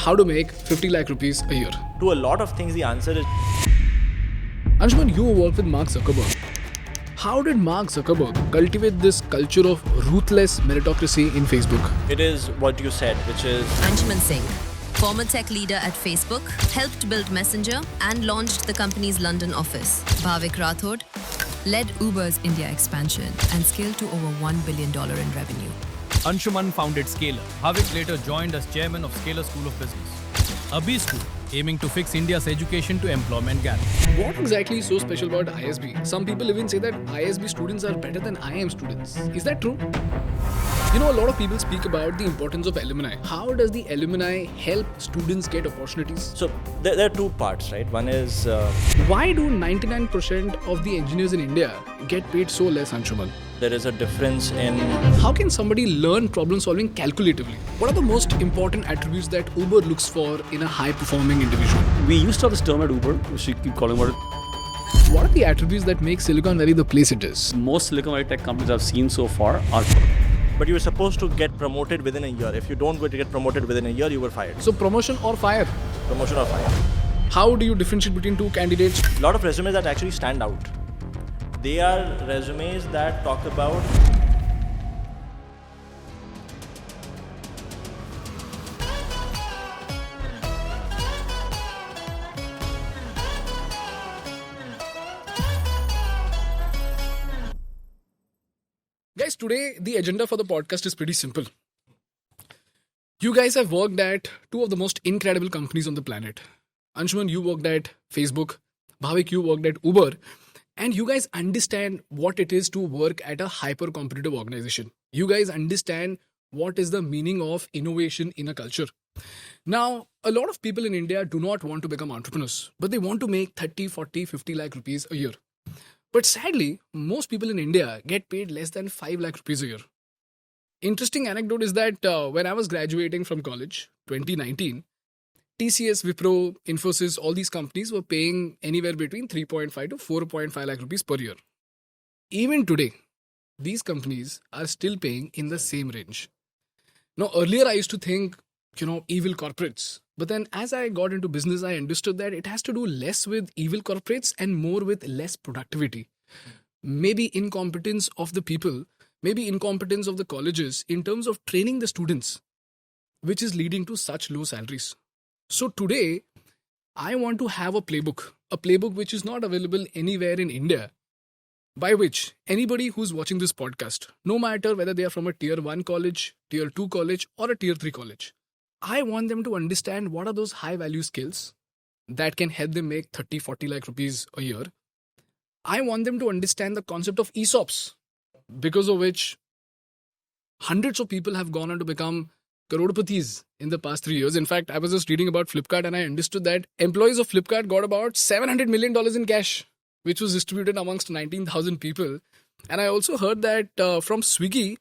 how to make 50 lakh rupees a year. To a lot of things, the answer is Anshuman, you work with Mark Zuckerberg. How did Mark Zuckerberg cultivate this culture of ruthless meritocracy in Facebook? it is what you said, which is Anshuman Singh, former tech leader at Facebook, helped build Messenger and launched the company's London office. Bhavik Rathod led Uber's India expansion and scaled to over $1 billion in revenue. Anshuman founded Scalar. Bhavik later joined as chairman of Scalar School of Business, a B school aiming to fix India's education to employment gap. What exactly is so special about ISB? Some people even say that ISB students are better than IIM students. Is that true? You know, a lot of people speak about the importance of alumni. How does the alumni help students get opportunities? so there are two parts, right? One is Why do 99% of the engineers in India get paid so less, Anshuman? there is a difference in How can somebody learn problem solving calculatively? What are the most important attributes that Uber looks for in a high performing individual? We used to have this term at Uber, which we keep calling about it. What are the attributes that make Silicon Valley the place it is? Most Silicon Valley tech companies I've seen so far are but you were supposed to get promoted within a year. If you don't get promoted within a year, you were fired. So, promotion or fire? Promotion or fire. How do you differentiate between two candidates? A lot of resumes that actually stand out. They are resumes that talk about Guys, today the agenda for the podcast is pretty simple. You guys have worked at two of the most incredible companies on the planet. Anshuman, you worked at Facebook. Bhavik, you worked at Uber. And you guys understand what it is to work at a hyper-competitive organization. You guys understand what is the meaning of innovation in a culture. Now, a lot of people in India do not want to become entrepreneurs, but they want to make 30, 40, 50 lakh rupees a year. But sadly, most people in India get paid less than 5 lakh rupees a year. Interesting anecdote is that when I was graduating from college, 2019, TCS, Wipro, Infosys, all these companies were paying anywhere between 3.5 to 4.5 lakh rupees per year. Even today, these companies are still paying in the same range. Now, earlier I used to think, evil corporates. But then as I got into business, I understood that it has to do less with evil corporates and more with less productivity. Maybe incompetence of the people, maybe incompetence of the colleges in terms of training the students, which is leading to such low salaries. So today, I want to have a playbook which is not available anywhere in India, by which anybody who's watching this podcast, no matter whether they are from a tier 1 college, tier 2 college, or a tier 3 college, I want them to understand what are those high value skills that can help them make 30, 40 lakh rupees a year. I want them to understand the concept of ESOPs, because of which hundreds of people have gone on to become crorepati's in the past 3 years. In fact, I was just reading about Flipkart and I understood that employees of Flipkart got about $700 million in cash, which was distributed amongst 19,000 people. And I also heard that from Swiggy,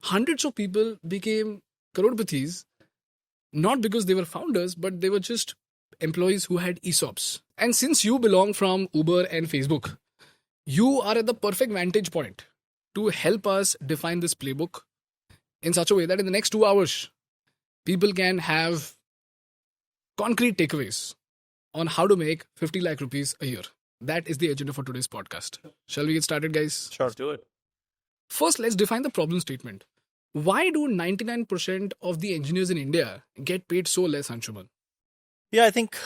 hundreds of people became crorepati's, not because they were founders, but they were just employees who had ESOPs. And since you belong from Uber and Facebook, you are at the perfect vantage point to help us define this playbook in such a way that in the next 2 hours, people can have concrete takeaways on how to make 50 lakh rupees a year. That is the agenda for today's podcast. Shall we get started, guys? sure, do it. First, let's define the problem statement. Why do 99% of the engineers in India get paid so less, Anshuman? Yeah, I think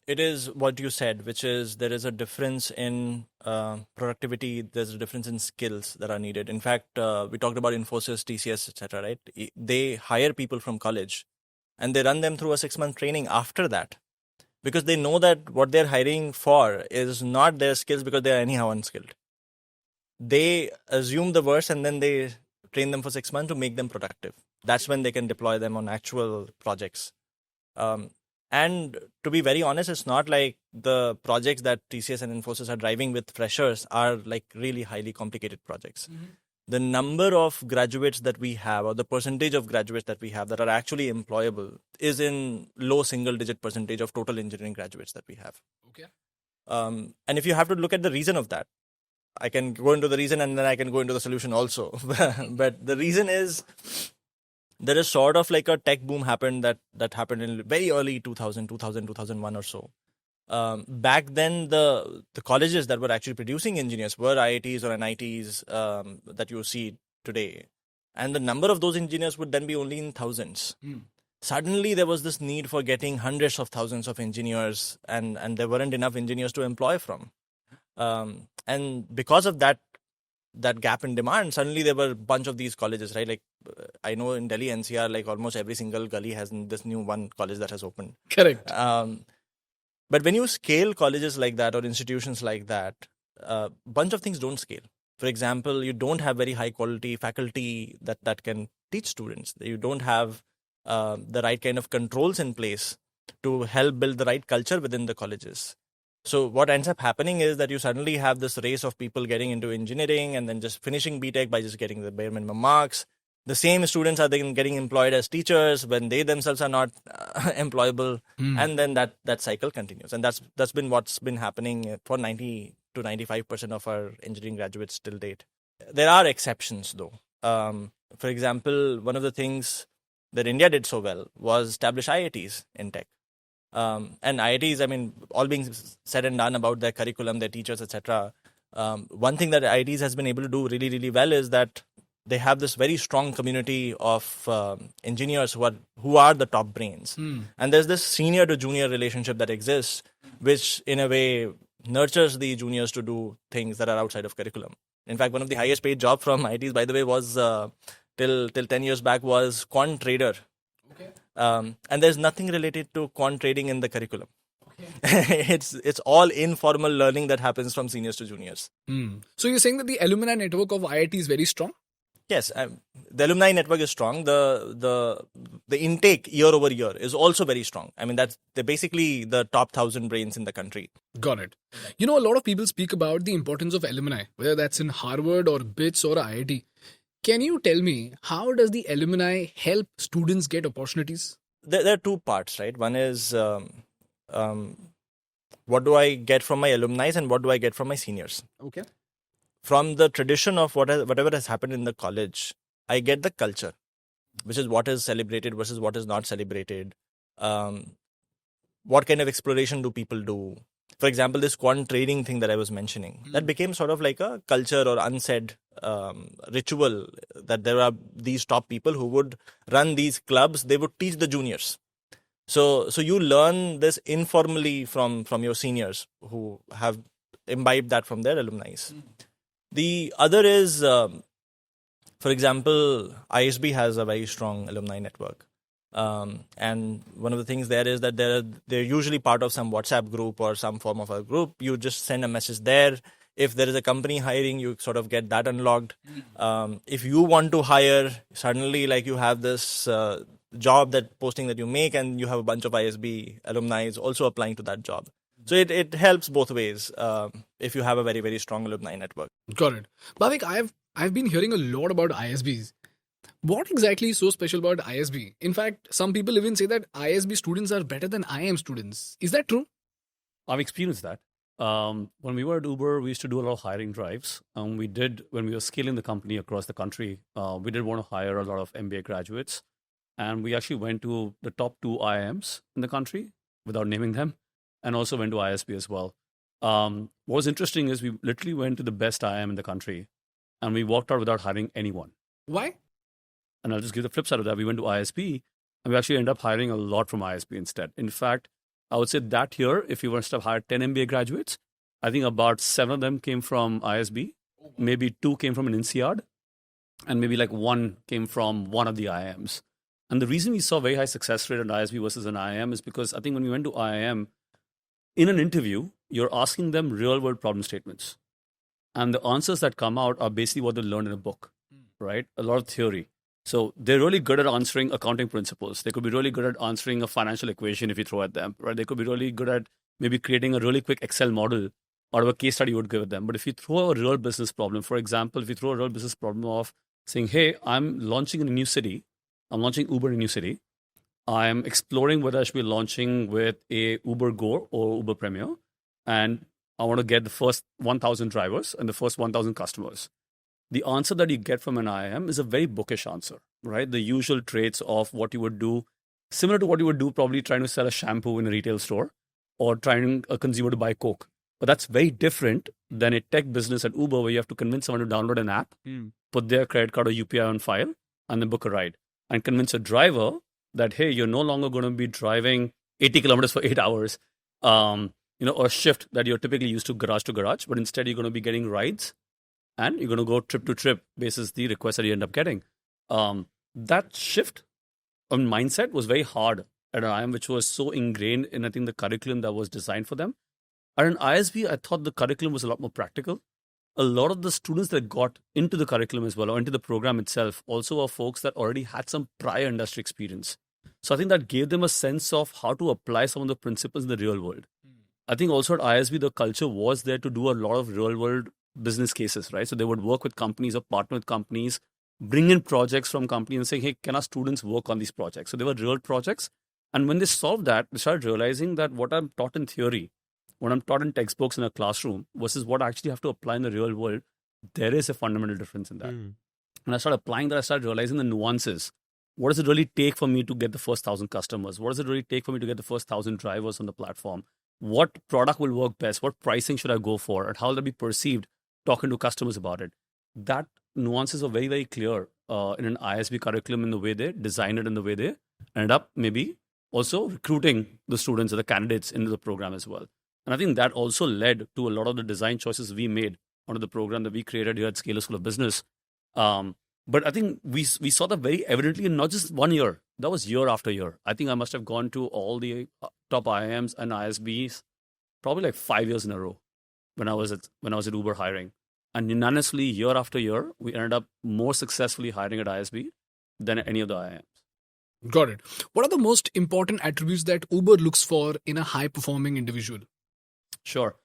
it is what you said, which is there is a difference in productivity. There's a difference in skills that are needed. In fact, we talked about Infosys, TCS, etc. Right? They hire people from college, and they run them through a 6-month training after that, because they know that what they're hiring for is not their skills because they are anyhow unskilled. They assume the worst, and then they train them for 6 months to make them productive. That's when they can deploy them on actual projects. And to be very honest, it's not like the projects that TCS and Infosys are driving with freshers are like really highly complicated projects. Mm-hmm. The number of graduates that we have, or the percentage of graduates that we have that are actually employable, is in low single-digit percentage of total engineering graduates that we have. Okay. And if you have to look at the reason of that, I can go into the reason and then I can go into the solution also. But the reason is there is sort of like a tech boom happened that happened in very early 2001 or so. Back then, the colleges that were actually producing engineers were IITs or NITs that you see today. And the number of those engineers would then be only in thousands. Suddenly, there was this need for getting hundreds of thousands of engineers, and there weren't enough engineers to employ from. And because of that gap in demand, suddenly there were a bunch of these colleges, right? Like I know in Delhi NCR, like almost every single gully has this new one college that has opened. Correct. But when you scale colleges like that or institutions like that, a bunch of things don't scale. For example, you don't have very high quality faculty that can teach students. You don't have the right kind of controls in place to help build the right culture within the colleges. So what ends up happening is that you suddenly have this race of people getting into engineering and then just finishing BTech by just getting the bare minimum marks. The same students are then getting employed as teachers when they themselves are not employable, and then that cycle continues. And that's been what's been happening for 90 to 95% of our engineering graduates till date. There are exceptions though. For example, one of the things that India did so well was establish IITs in tech. And IITs, I mean, all being said and done about their curriculum, their teachers, etc. One thing that IITs has been able to do really, really well is that they have this very strong community of engineers who are the top brains. And there's this senior to junior relationship that exists, which in a way nurtures the juniors to do things that are outside of curriculum. In fact, one of the highest paid jobs from IITs, by the way, was till 10 years back was quant trader. Okay. And there's nothing related to quant trading in the curriculum. Okay. It's all informal learning that happens from seniors to juniors. So you're saying that the alumni network of IIT is very strong? Yes, the alumni network is strong. The intake year over year is also very strong. I mean, they're basically the top 1,000 brains in the country. Got it. You know, a lot of people speak about the importance of alumni, whether that's in Harvard or BITS or IIT. Can you tell me, how does the alumni help students get opportunities? There are two parts, right? One is what do I get from my alumni and what do I get from my seniors? Okay. From the tradition of whatever has happened in the college, I get the culture, which is what is celebrated versus what is not celebrated. What kind of exploration do people do? For example, this quant trading thing that I was mentioning, that became sort of like a culture or unsaid ritual, that there are these top people who would run these clubs. They would teach the juniors. So you learn this informally from your seniors who have imbibed that from their alumni. The other is, for example, ISB has a very strong alumni network. And one of the things there is that they're usually part of some WhatsApp group or some form of a group. You just send a message there. If there is a company hiring, you sort of get that unlocked. If you want to hire, suddenly like you have this job that posting that you make, and you have a bunch of ISB alumni also applying to that job. So it helps both ways if you have a very, very strong alumni network. Got it. Bhavik, I've been hearing a lot about ISBs. What exactly is so special about ISB? In fact, some people even say that ISB students are better than IIM students. Is that true? I've experienced that. When we were at Uber, we used to do a lot of hiring drives. When we were scaling the company across the country, we did want to hire a lot of MBA graduates. And we actually went to the top 2 IIMs in the country, without naming them, and also went to ISB as well. What was interesting is we literally went to the best IIM in the country, and we walked out without hiring anyone. Why? And I'll just give the flip side of that. We went to ISB, and we actually ended up hiring a lot from ISB instead. In fact, I would say that year, if we were to have hired 10 MBA graduates, I think about 7 of them came from ISB, maybe 2 came from an INSEAD, and maybe like 1 came from one of the IIMs. And the reason we saw very high success rate at ISB versus an IIM is because I think when we went to IIM, in an interview, you're asking them real-world problem statements. And the answers that come out are basically what they learned in a book, right? A lot of theory. So they're really good at answering accounting principles. They could be really good at answering a financial equation if you throw at them, right? They could be really good at maybe creating a really quick Excel model out of a case study you would give them. But if you throw a real business problem, for example, if you throw a real business problem of saying, hey, I'm launching in a new city. I'm launching Uber in a new city. I'm exploring whether I should be launching with a Uber Go or Uber Premier. And I want to get the first 1,000 drivers and the first 1,000 customers. the answer that you get from an IIM is a very bookish answer, right? The usual traits of what you would do, similar to what you would do probably trying to sell a shampoo in a retail store or trying a consumer to buy Coke. But that's very different than a tech business at Uber where you have to convince someone to download an app, put their credit card or UPI on file, and then book a ride. And convince a driver that, hey, you're no longer going to be driving 80 kilometers for 8 hours, or a shift that you're typically used to garage, but instead you're going to be getting rides and you're going to go trip to trip basis the request that you end up getting. That shift of mindset was very hard at an IIM, which was so ingrained in, I think, the curriculum that was designed for them. At an ISB, I thought the curriculum was a lot more practical. A lot of the students that got into the curriculum as well, or into the program itself, also are folks that already had some prior industry experience. So I think that gave them a sense of how to apply some of the principles in the real world. I think also at ISB, the culture was there to do a lot of real world business cases, right? So they would work with companies or partner with companies, bring in projects from companies and say, hey, can our students work on these projects? So they were real projects. And when they solved that, they started realizing that what I'm taught in theory, what I'm taught in textbooks in a classroom versus what I actually have to apply in the real world, there is a fundamental difference in that. And I started applying that, I started realizing the nuances. What does it really take for me to get the first 1,000 customers? What does it really take for me to get the first 1,000 drivers on the platform? What product will work best? What pricing should I go for? And how will that be perceived talking to customers about it? That nuances are very, very clear in an ISB curriculum in the way they designed it and the way they ended up maybe also recruiting the students or the candidates into the program as well. And I think that also led to a lot of the design choices we made onto the program that we created here at Scalar School of Business. But I think we saw that very evidently in not just 1 year. That was year after year. I think I must have gone to all the top IIMs and ISBs probably like 5 years in a row when I was at Uber hiring. And unanimously, year after year, we ended up more successfully hiring at ISB than at any of the IIMs. Got it. What are the most important attributes that Uber looks for in a high-performing individual? Sure.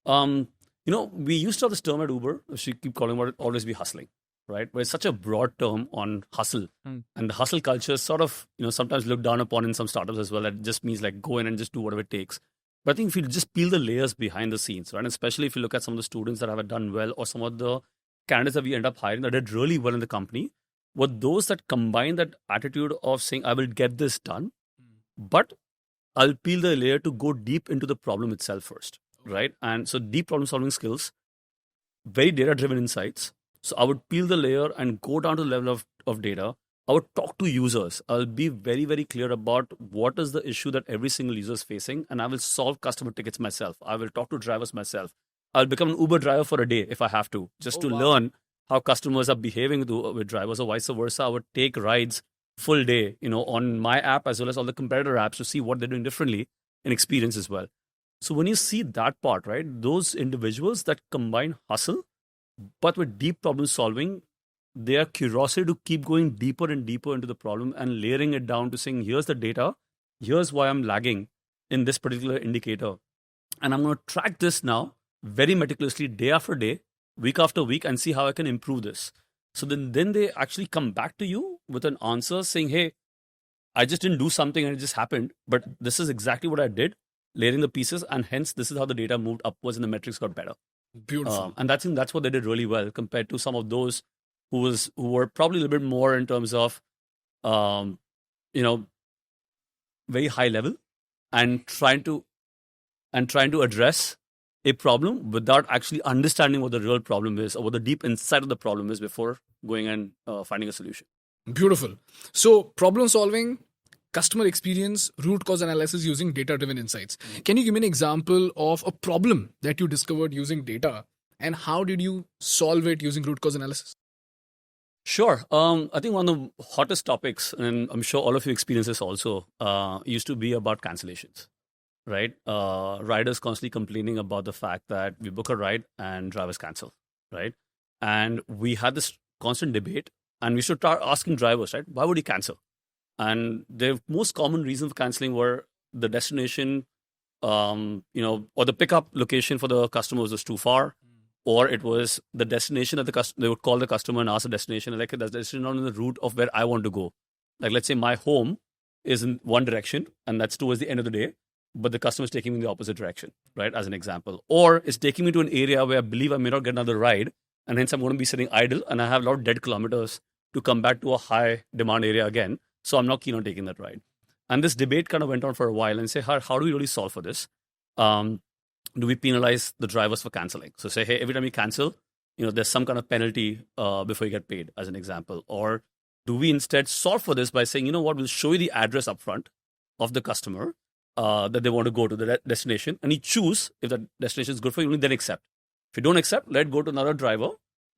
We used to have this term at Uber, which we keep calling it always be hustling, right? But it's such a broad term on hustle. And the hustle culture is sort of, sometimes looked down upon in some startups as well. That just means like go in and just do whatever it takes. But I think if you just peel the layers behind the scenes, right? And especially if you look at some of the students that have done well or some of the candidates that we end up hiring that did really well in the company, were those that combine that attitude of saying, I will get this done, but I'll peel the layer to go deep into the problem itself first, right? And so deep problem solving skills, very data-driven insights. So I would peel the layer and go down to the level of data. I would talk to users. I'll be very, very clear about what is the issue that every single user is facing, and I will solve customer tickets myself. I will talk to drivers myself. I'll become an Uber driver for a day if I have to, just to learn how customers are behaving with drivers, or vice versa. I would take rides full day, on my app as well as all the competitor apps to see what they're doing differently in experience as well. So when you see that part, right, those individuals that combine hustle, but with deep problem solving, their curiosity to keep going deeper and deeper into the problem and layering it down to saying, here's the data, here's why I'm lagging in this particular indicator. And I'm going to track this now very meticulously day after day, week after week, and see how I can improve this. So then they actually come back to you with an answer saying, hey, I just didn't do something and it just happened, but this is exactly what I did, layering the pieces, and hence this is how the data moved upwards and the metrics got better. Beautiful. And that's what they did really well compared to some of those who were probably a little bit more in terms of, very high level and trying to address a problem without actually understanding what the real problem is or what the deep inside of the problem is before going and finding a solution. Beautiful. So problem solving, customer experience, root cause analysis using data-driven insights. Can you give me an example of a problem that you discovered using data, and how did you solve it using root cause analysis? Sure. I think one of the hottest topics, and I'm sure all of you experience this also, used to be about cancellations, right? Riders constantly complaining about the fact that we book a ride and drivers cancel, right? And we had this constant debate, and we should start asking drivers, right? Why would he cancel? And the most common reason for canceling were the destination, or the pickup location for the customers was too far, or it was the destination that they would call the customer and ask the destination, like that's destination not in the route of where I want to go. Like, let's say my home is in one direction, and that's towards the end of the day, but the customer is taking me in the opposite direction, right? As an example. Or it's taking me to an area where I believe I may not get another ride, and hence I'm going to be sitting idle, and I have a lot of dead kilometers to come back to a high demand area again. So I'm not keen on taking that ride. And this debate kind of went on for a while and say, how do we really solve for this? Do we penalize the drivers for canceling? So say, hey, every time you cancel, there's some kind of penalty before you get paid, as an example. Or do we instead solve for this by saying, we'll show you the address upfront of the customer that they want to go to the destination, and you choose if that destination is good for you, only then accept. If you don't accept, let go to another driver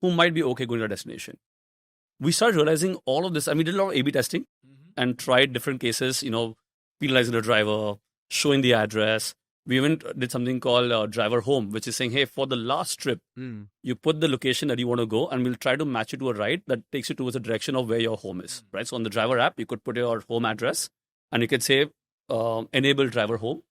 who might be okay going to a destination. We started realizing all of this, and we did a lot of A/B testing and tried different cases, penalizing the driver, showing the address. We even did something called driver home, which is saying, hey, for the last trip, you put the location that you want to go, and we'll try to match it to a ride that takes you towards the direction of where your home is, right? So on the driver app, you could put your home address, and you could say, enable driver home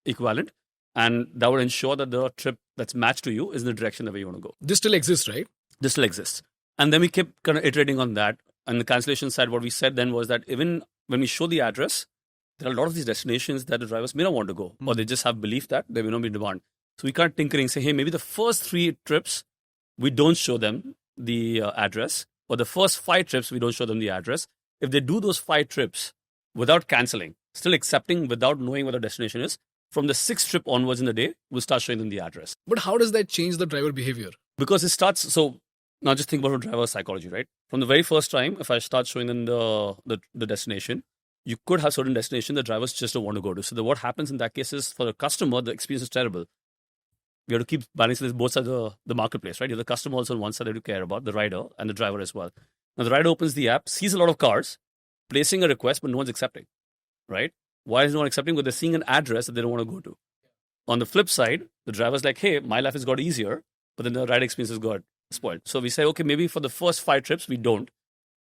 equivalent, and that would ensure that the trip that's matched to you is in the direction that you want to go. This still exists, right? This still exists. And then we kept kind of iterating on that. And the cancellation side, what we said then was that even when we show the address, there are a lot of these destinations that the drivers may not want to go, or they just have belief that they may not be in demand. So we can't tinkering, say, hey, maybe the first 3 trips, we don't show them the address, or the first 5 trips, we don't show them the address. If they do those 5 trips without canceling, still accepting without knowing what the destination is, from the 6th trip onwards in the day, we'll start showing them the address. But how does that change the driver behavior? Because it starts, so now just think about driver psychology, right? From the very first time, if I start showing them the destination, you could have certain destination the drivers just don't want to go to. So what happens in that case is, for the customer, the experience is terrible. We have to keep balancing this both sides of the marketplace, right? You have the customer also on one side that you care about, the rider and the driver as well. Now the rider opens the app, sees a lot of cars, placing a request, but no one's accepting, right? Why is no one accepting? Because they're seeing an address that they don't want to go to. On the flip side, the driver's like, hey, my life has got easier, but then the ride experience has got spoiled. So we say, okay, maybe for the first 5 trips, we don't.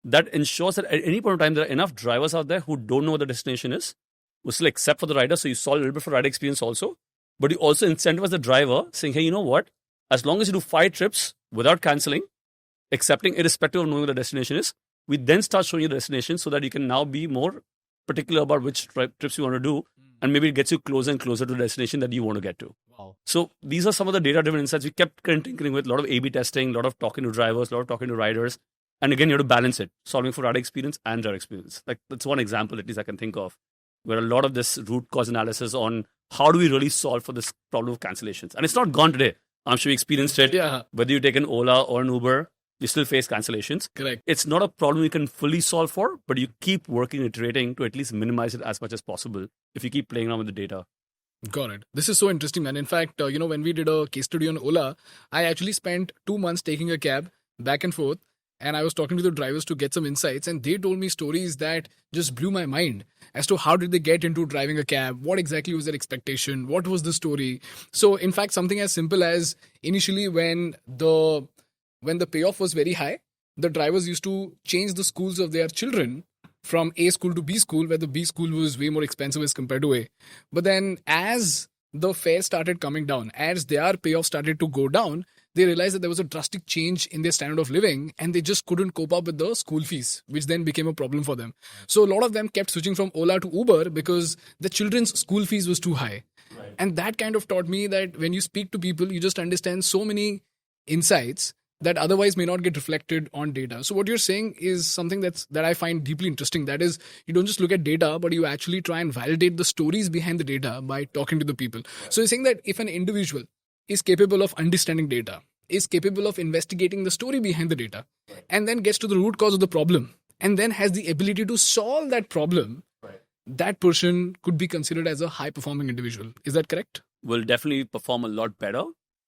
That ensures that at any point in time, there are enough drivers out there who don't know what the destination is, who still accept for the rider. So you solve a little bit for rider experience also, but you also incentivize the driver saying, hey, you know what? As long as you do 5 trips without canceling, accepting irrespective of knowing what the destination is, we then start showing you the destination so that you can now be more particular about which trips you want to do, and maybe it gets you closer and closer to the destination that you want to get to. Wow. So these are some of the data-driven insights. We kept tinkering with a lot of A/B testing, a lot of talking to drivers, a lot of talking to riders. And again, you have to balance it, solving for rider experience and driver experience. Like, that's one example, at least I can think of, where a lot of this root cause analysis on how do we really solve for this problem of cancellations. And it's not gone today. I'm sure you experienced it. Yeah. Whether you take an Ola or an Uber, you still face cancellations. Correct. It's not a problem you can fully solve for, but you keep working, iterating to at least minimize it as much as possible if you keep playing around with the data. Got it. This is so interesting, man. In fact, when we did a case study on Ola, I actually spent 2 months taking a cab back and forth, and I was talking to the drivers to get some insights, and they told me stories that just blew my mind as to how did they get into driving a cab, what exactly was their expectation, what was the story. So in fact, something as simple as initially when the payoff was very high, the drivers used to change the schools of their children from A school to B school, where the B school was way more expensive as compared to A. But then as the fare started coming down, as their payoff started to go down, they realized that there was a drastic change in their standard of living, and they just couldn't cope up with the school fees, which then became a problem for them. So a lot of them kept switching from Ola to Uber because the children's school fees was too high. Right. And that kind of taught me that when you speak to people, you just understand so many insights that otherwise may not get reflected on data. So what you're saying is something that I find deeply interesting. That is, you don't just look at data, but you actually try and validate the stories behind the data by talking to the people. So you're saying that if an individual is capable of understanding data, is capable of investigating the story behind the data, and then gets to the root cause of the problem, and then has the ability to solve that problem, that person could be considered as a high-performing individual. Is that correct? Will definitely perform a lot better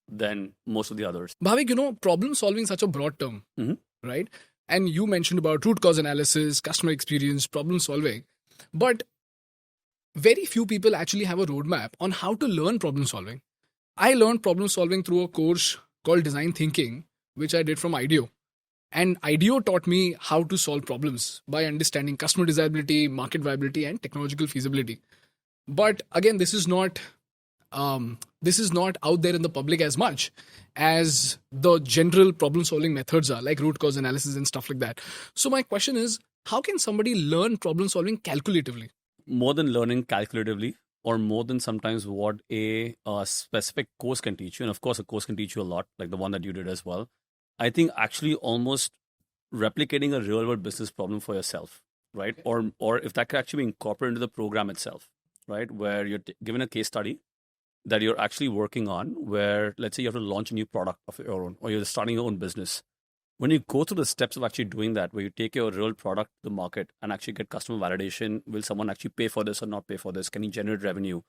than most of the others. Bhavik, problem solving is such a broad term, right? And you mentioned about root cause analysis, customer experience, problem solving. But very few people actually have a roadmap on how to learn problem solving. I learned problem solving through a course called Design Thinking, which I did from IDEO. And IDEO taught me how to solve problems by understanding customer desirability, market viability, and technological feasibility. But again, this is not out there in the public as much as the general problem solving methods are, like root cause analysis and stuff like that. So my question is, how can somebody learn problem solving calculatively? More than learning calculatively, or more than sometimes what a specific course can teach you. And of course, a course can teach you a lot, like the one that you did as well. I think actually almost replicating a real world business problem for yourself, right? Or if that could actually be incorporated into the program itself, right? Where you're given a case study that you're actually working on, where let's say you have to launch a new product of your own, or you're starting your own business. When you go through the steps of actually doing that, where you take your real product to the market and actually get customer validation, will someone actually pay for this or not pay for this? Can you generate revenue?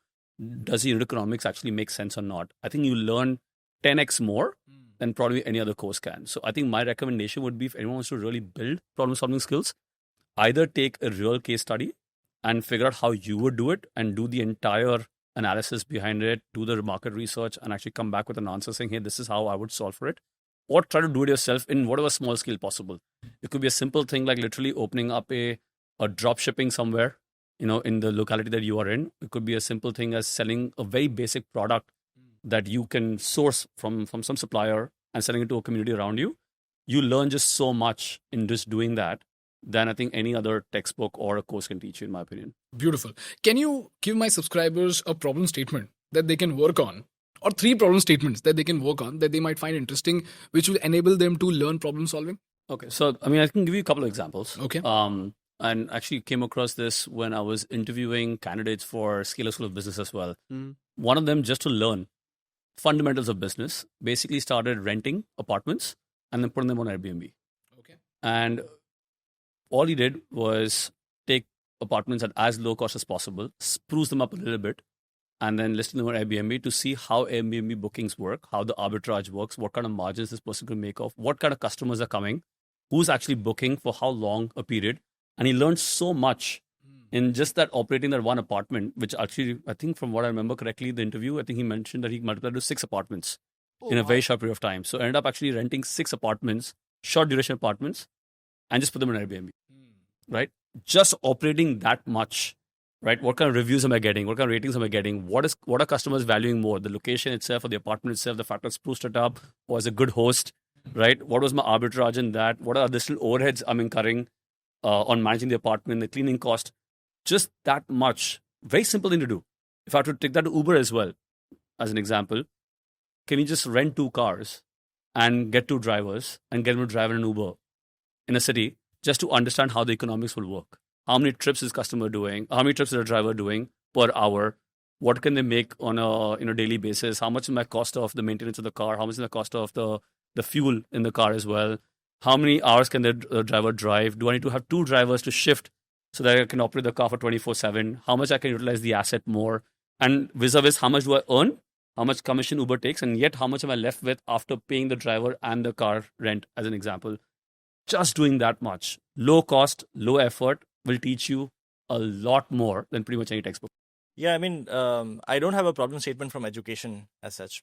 Does the unit economics actually make sense or not? I think you learn 10x more than probably any other course can. So I think my recommendation would be, if anyone wants to really build problem solving skills, either take a real case study and figure out how you would do it and do the entire analysis behind it, do the market research, and actually come back with an answer saying, hey, this is how I would solve for it. Or try to do it yourself in whatever small scale possible. It could be a simple thing like literally opening up a drop shipping somewhere, in the locality that you are in. It could be a simple thing as selling a very basic product that you can source from some supplier and selling it to a community around you. You learn just so much in just doing that than I think any other textbook or a course can teach you, in my opinion. Beautiful. Can you give my subscribers a problem statement that they can work on? Or 3 problem statements that they can work on that they might find interesting, which will enable them to learn problem solving? Okay, so I can give you a couple of examples. Okay. And actually came across this when I was interviewing candidates for Scalar School of Business as well. One of them, just to learn fundamentals of business, basically started renting apartments and then putting them on Airbnb. Okay. And all he did was take apartments at as low cost as possible, spruce them up a little bit, and then listing them on Airbnb to see how Airbnb bookings work, how the arbitrage works, what kind of margins this person can make off, what kind of customers are coming, who's actually booking for how long a period. And he learned so much in just that operating that one apartment, which actually, I think from what I remember correctly, the interview, I think he mentioned that he multiplied to 6 apartments in a very short period of time. So ended up actually renting 6 apartments, short duration apartments, and just put them on Airbnb, right? Just operating that much. Right? What kind of reviews am I getting? What kind of ratings am I getting? What are customers valuing more? The location itself or the apartment itself, the fact that I spruced it up, was a good host, right? What was my arbitrage in that? What are additional overheads I'm incurring on managing the apartment, the cleaning cost? Just that much. Very simple thing to do. If I have to take that to Uber as well, as an example, can you just rent 2 cars and get 2 drivers and get them to drive an Uber in a city just to understand how the economics will work? How many trips is customer doing? How many trips is a driver doing per hour? What can they make on a daily basis? How much is my cost of the maintenance of the car? How much is the cost of the fuel in the car as well? How many hours can the driver drive? Do I need to have 2 drivers to shift so that I can operate the car for 24/7? How much I can utilize the asset more? And vis-a-vis, how much do I earn? How much commission Uber takes? And yet, how much am I left with after paying the driver and the car rent, as an example? Just doing that much. Low cost, low effort will teach you a lot more than pretty much any textbook. Yeah, I don't have a problem statement from education as such.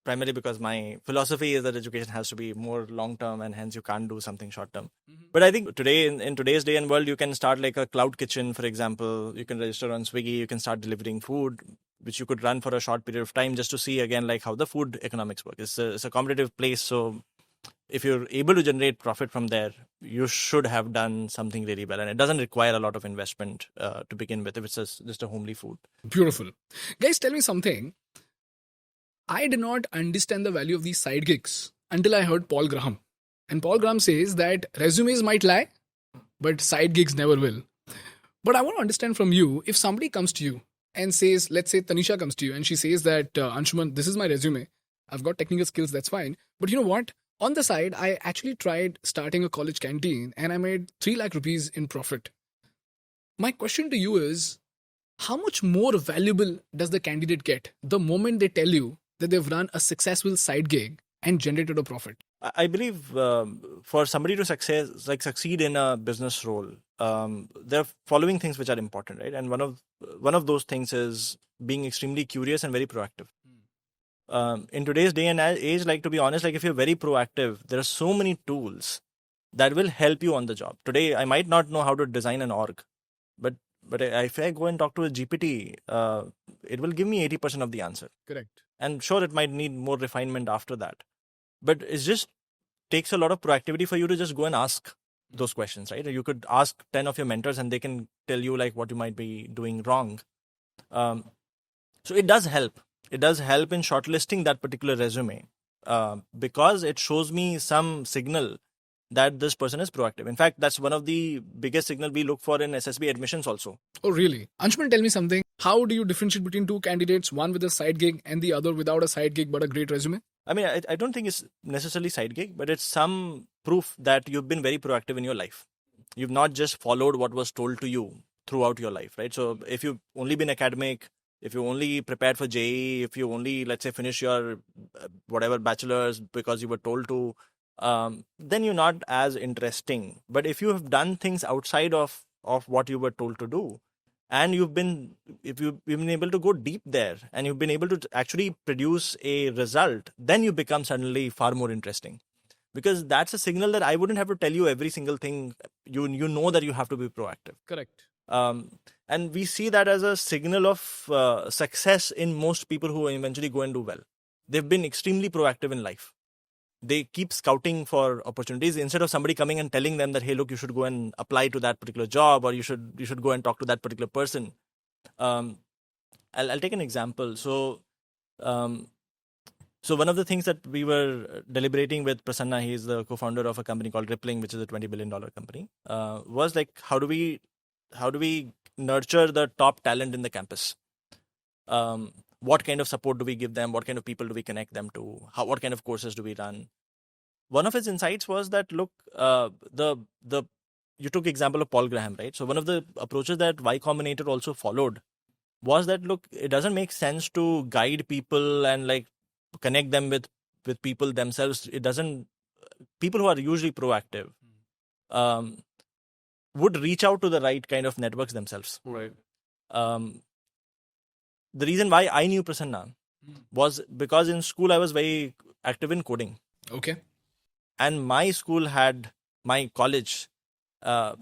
Primarily because my philosophy is that education has to be more long-term and hence you can't do something short-term. But I think today, in today's day and world, you can start like a cloud kitchen, for example. You can register on Swiggy, you can start delivering food, which you could run for a short period of time just to see again like how the food economics work. It's a competitive place, so if you're able to generate profit from there, you should have done something really well. And it doesn't require a lot of investment to begin with if it's just a homely food. Beautiful. Guys, tell me something. I did not understand the value of these side gigs until I heard Paul Graham. And Paul Graham says that resumes might lie, but side gigs never will. But I want to understand from you, if somebody comes to you and says, let's say Tanisha comes to you and she says that, Anshuman, this is my resume. I've got technical skills, that's fine. But you know what? On the side, I actually tried starting a college canteen and I made 3 lakh rupees in profit. My question to you is, how much more valuable does the candidate get the moment they tell you that they've run a successful side gig and generated a profit? I believe for somebody to succeed in a business role, there are following things which are important, right? And one of those things is being extremely curious and very proactive. In today's day and age, to be honest, if you're very proactive, there are so many tools that will help you on the job. Today, I might not know how to design an org, but if I go and talk to a GPT, it will give me 80% of the answer. Correct. And sure, it might need more refinement after that. But it just takes a lot of proactivity for you to just go and ask those questions, right? You could ask 10 of your mentors and they can tell you what you might be doing wrong. So it does help. It does help in shortlisting that particular resume. because it shows me some signal that this person is proactive. In fact, that's one of the biggest signal we look for in SSB admissions also. Oh, really? Anshuman, tell me something. How do you differentiate between two candidates, one with a side gig and the other without a side gig but a great resume? I mean, I don't think it's necessarily side gig, but it's some proof that you've been very proactive in your life. You've not just followed what was told to you throughout your life, right? So if you've only been academic, if you only prepared for JEE, if you only, let's say, finish your whatever bachelor's because you were told to, then you're not as interesting. But if you have done things outside of what you were told to do, and if you've been able to go deep there, and you've been able to actually produce a result, then you become suddenly far more interesting. Because that's a signal that I wouldn't have to tell you every single thing. You know that you have to be proactive. Correct. And we see that as a signal of success in most people who eventually go and do well. They've been extremely proactive in life. They keep scouting for opportunities instead of somebody coming and telling them that, hey, look, you should go and apply to that particular job, or you should go and talk to that particular person. I'll take an example. So one of the things that we were deliberating with Prasanna, he's the co-founder of a company called Rippling, which is a $20 billion company, was like, how do we nurture the top talent in the campus? What kind of support do we give them? What kind of people do we connect them to? What kind of courses do we run? One of his insights was that, look, you took example of Paul Graham, right? So one of the approaches that Y Combinator also followed was that, look, it doesn't make sense to guide people and like connect them with people themselves. People who are usually proactive would reach out to the right kind of networks themselves. Right. The reason why I knew Prasanna was because in school I was very active in coding. Okay. And my college,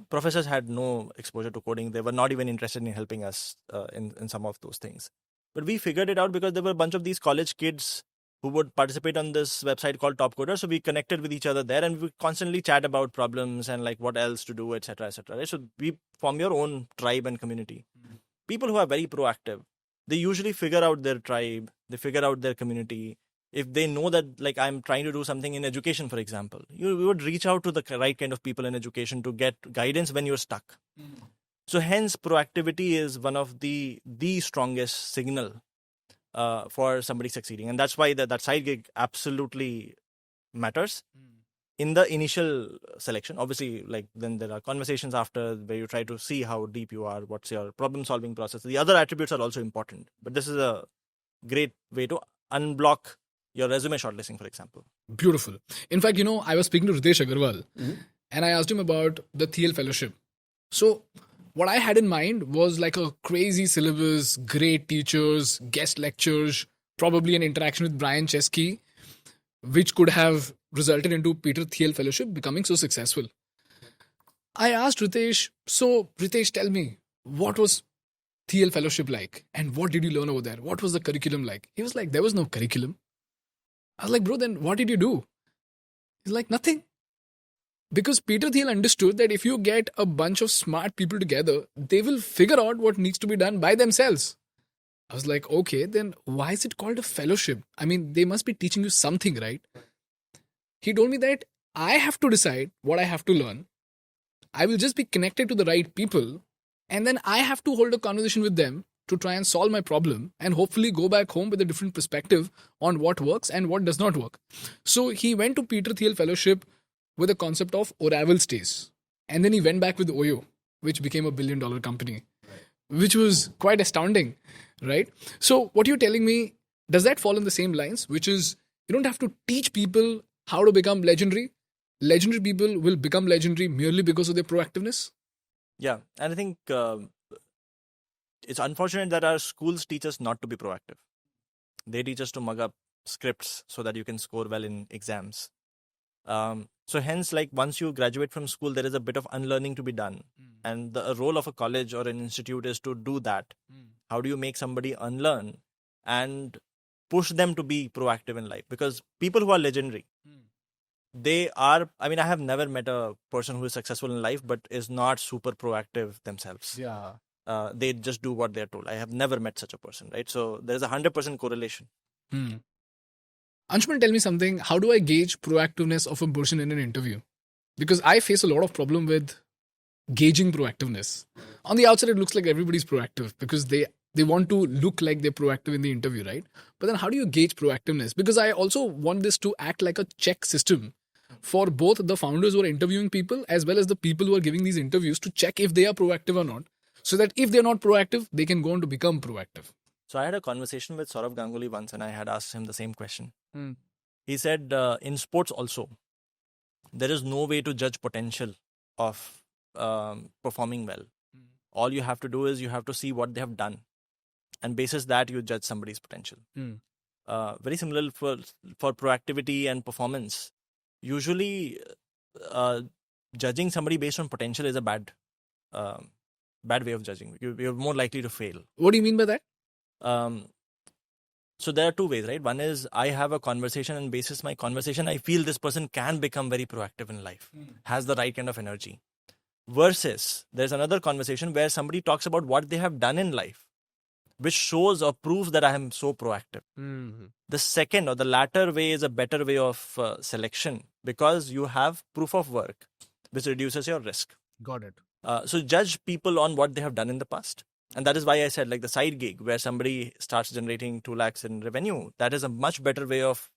professors had no exposure to coding. They were not even interested in helping us in some of those things. But we figured it out because there were a bunch of these college kids who would participate on this website called Top Coder. So we connected with each other there, and we constantly chat about problems and like what else to do, etc., etc. Right? So we form your own tribe and community. People who are very proactive, they usually figure out their tribe, they figure out their community. If they know that, like, I'm trying to do something in education, for example, you would reach out to the right kind of people in education to get guidance when you're stuck. So hence, proactivity is one of the strongest signal for somebody succeeding. And that's why that side gig absolutely matters in the initial selection. Obviously, like, then there are conversations after where you try to see how deep you are, what's your problem solving process. The other attributes are also important, but this is a great way to unblock your resume shortlisting, for example. Beautiful. In fact, I was speaking to Ritesh Agarwal and I asked him about the TL fellowship. So what I had in mind was like a crazy syllabus, great teachers, guest lectures, probably an interaction with Brian Chesky, which could have resulted into Peter Thiel Fellowship becoming so successful. I asked Ritesh, so Ritesh, tell me, what was Thiel Fellowship like? And what did you learn over there? What was the curriculum like? He was like, there was no curriculum. I was like, bro, then what did you do? He's like, nothing. Because Peter Thiel understood that if you get a bunch of smart people together, they will figure out what needs to be done by themselves. I was like, okay, then why is it called a fellowship? I mean, they must be teaching you something, right? He told me that I have to decide what I have to learn. I will just be connected to the right people, and then I have to hold a conversation with them to try and solve my problem and hopefully go back home with a different perspective on what works and what does not work. So he went to Peter Thiel Fellowship with a concept of Oracle stays. And then he went back with Oyo, which became a $1 billion company, which was quite astounding, right? So what you're telling me, does that fall in the same lines, which is you don't have to teach people how to become legendary? Legendary people will become legendary merely because of their proactiveness? Yeah, and I think it's unfortunate that our schools teach us not to be proactive. They teach us to mug up scripts so that you can score well in exams. So hence, like, once you graduate from school, there is a bit of unlearning to be done. And the role of a college or an institute is to do that. How do you make somebody unlearn and push them to be proactive in life? Because people who are legendary, they are, I mean, I have never met a person who is successful in life but is not super proactive themselves. Yeah. They just do what they're told. I have never met such a person, right? So there's a 100% correlation. Anshuman, tell me something. How do I gauge proactiveness of a person in an interview? Because I face a lot of problem with gauging proactiveness. On the outside, it looks like everybody's proactive because they want to look like they're proactive in the interview, right? But then how do you gauge proactiveness? Because I also want this to act like a check system for both the founders who are interviewing people as well as the people who are giving these interviews to check if they are proactive or not. So that if they're not proactive, they can go on to become proactive. So I had a conversation with Saurav Ganguly once, and I had asked him the same question. Hmm. He said, in sports also, there is no way to judge potential of performing well. All you have to do is you have to see what they have done, and basis that you judge somebody's potential. Very similar for proactivity and performance. Usually, judging somebody based on potential is a bad way of judging. You're more likely to fail. What do you mean by that? So there are two ways, right? One is I have a conversation, and basis my conversation, I feel this person can become very proactive in life, has the right kind of energy. Versus there's another conversation where somebody talks about what they have done in life, which shows or proves that I am so proactive. The second or the latter way is a better way of selection because you have proof of work, which reduces your risk. Got it. So judge people on what they have done in the past. And that is why I said, like the side gig where somebody starts generating 2 lakhs in revenue, that is a much better way of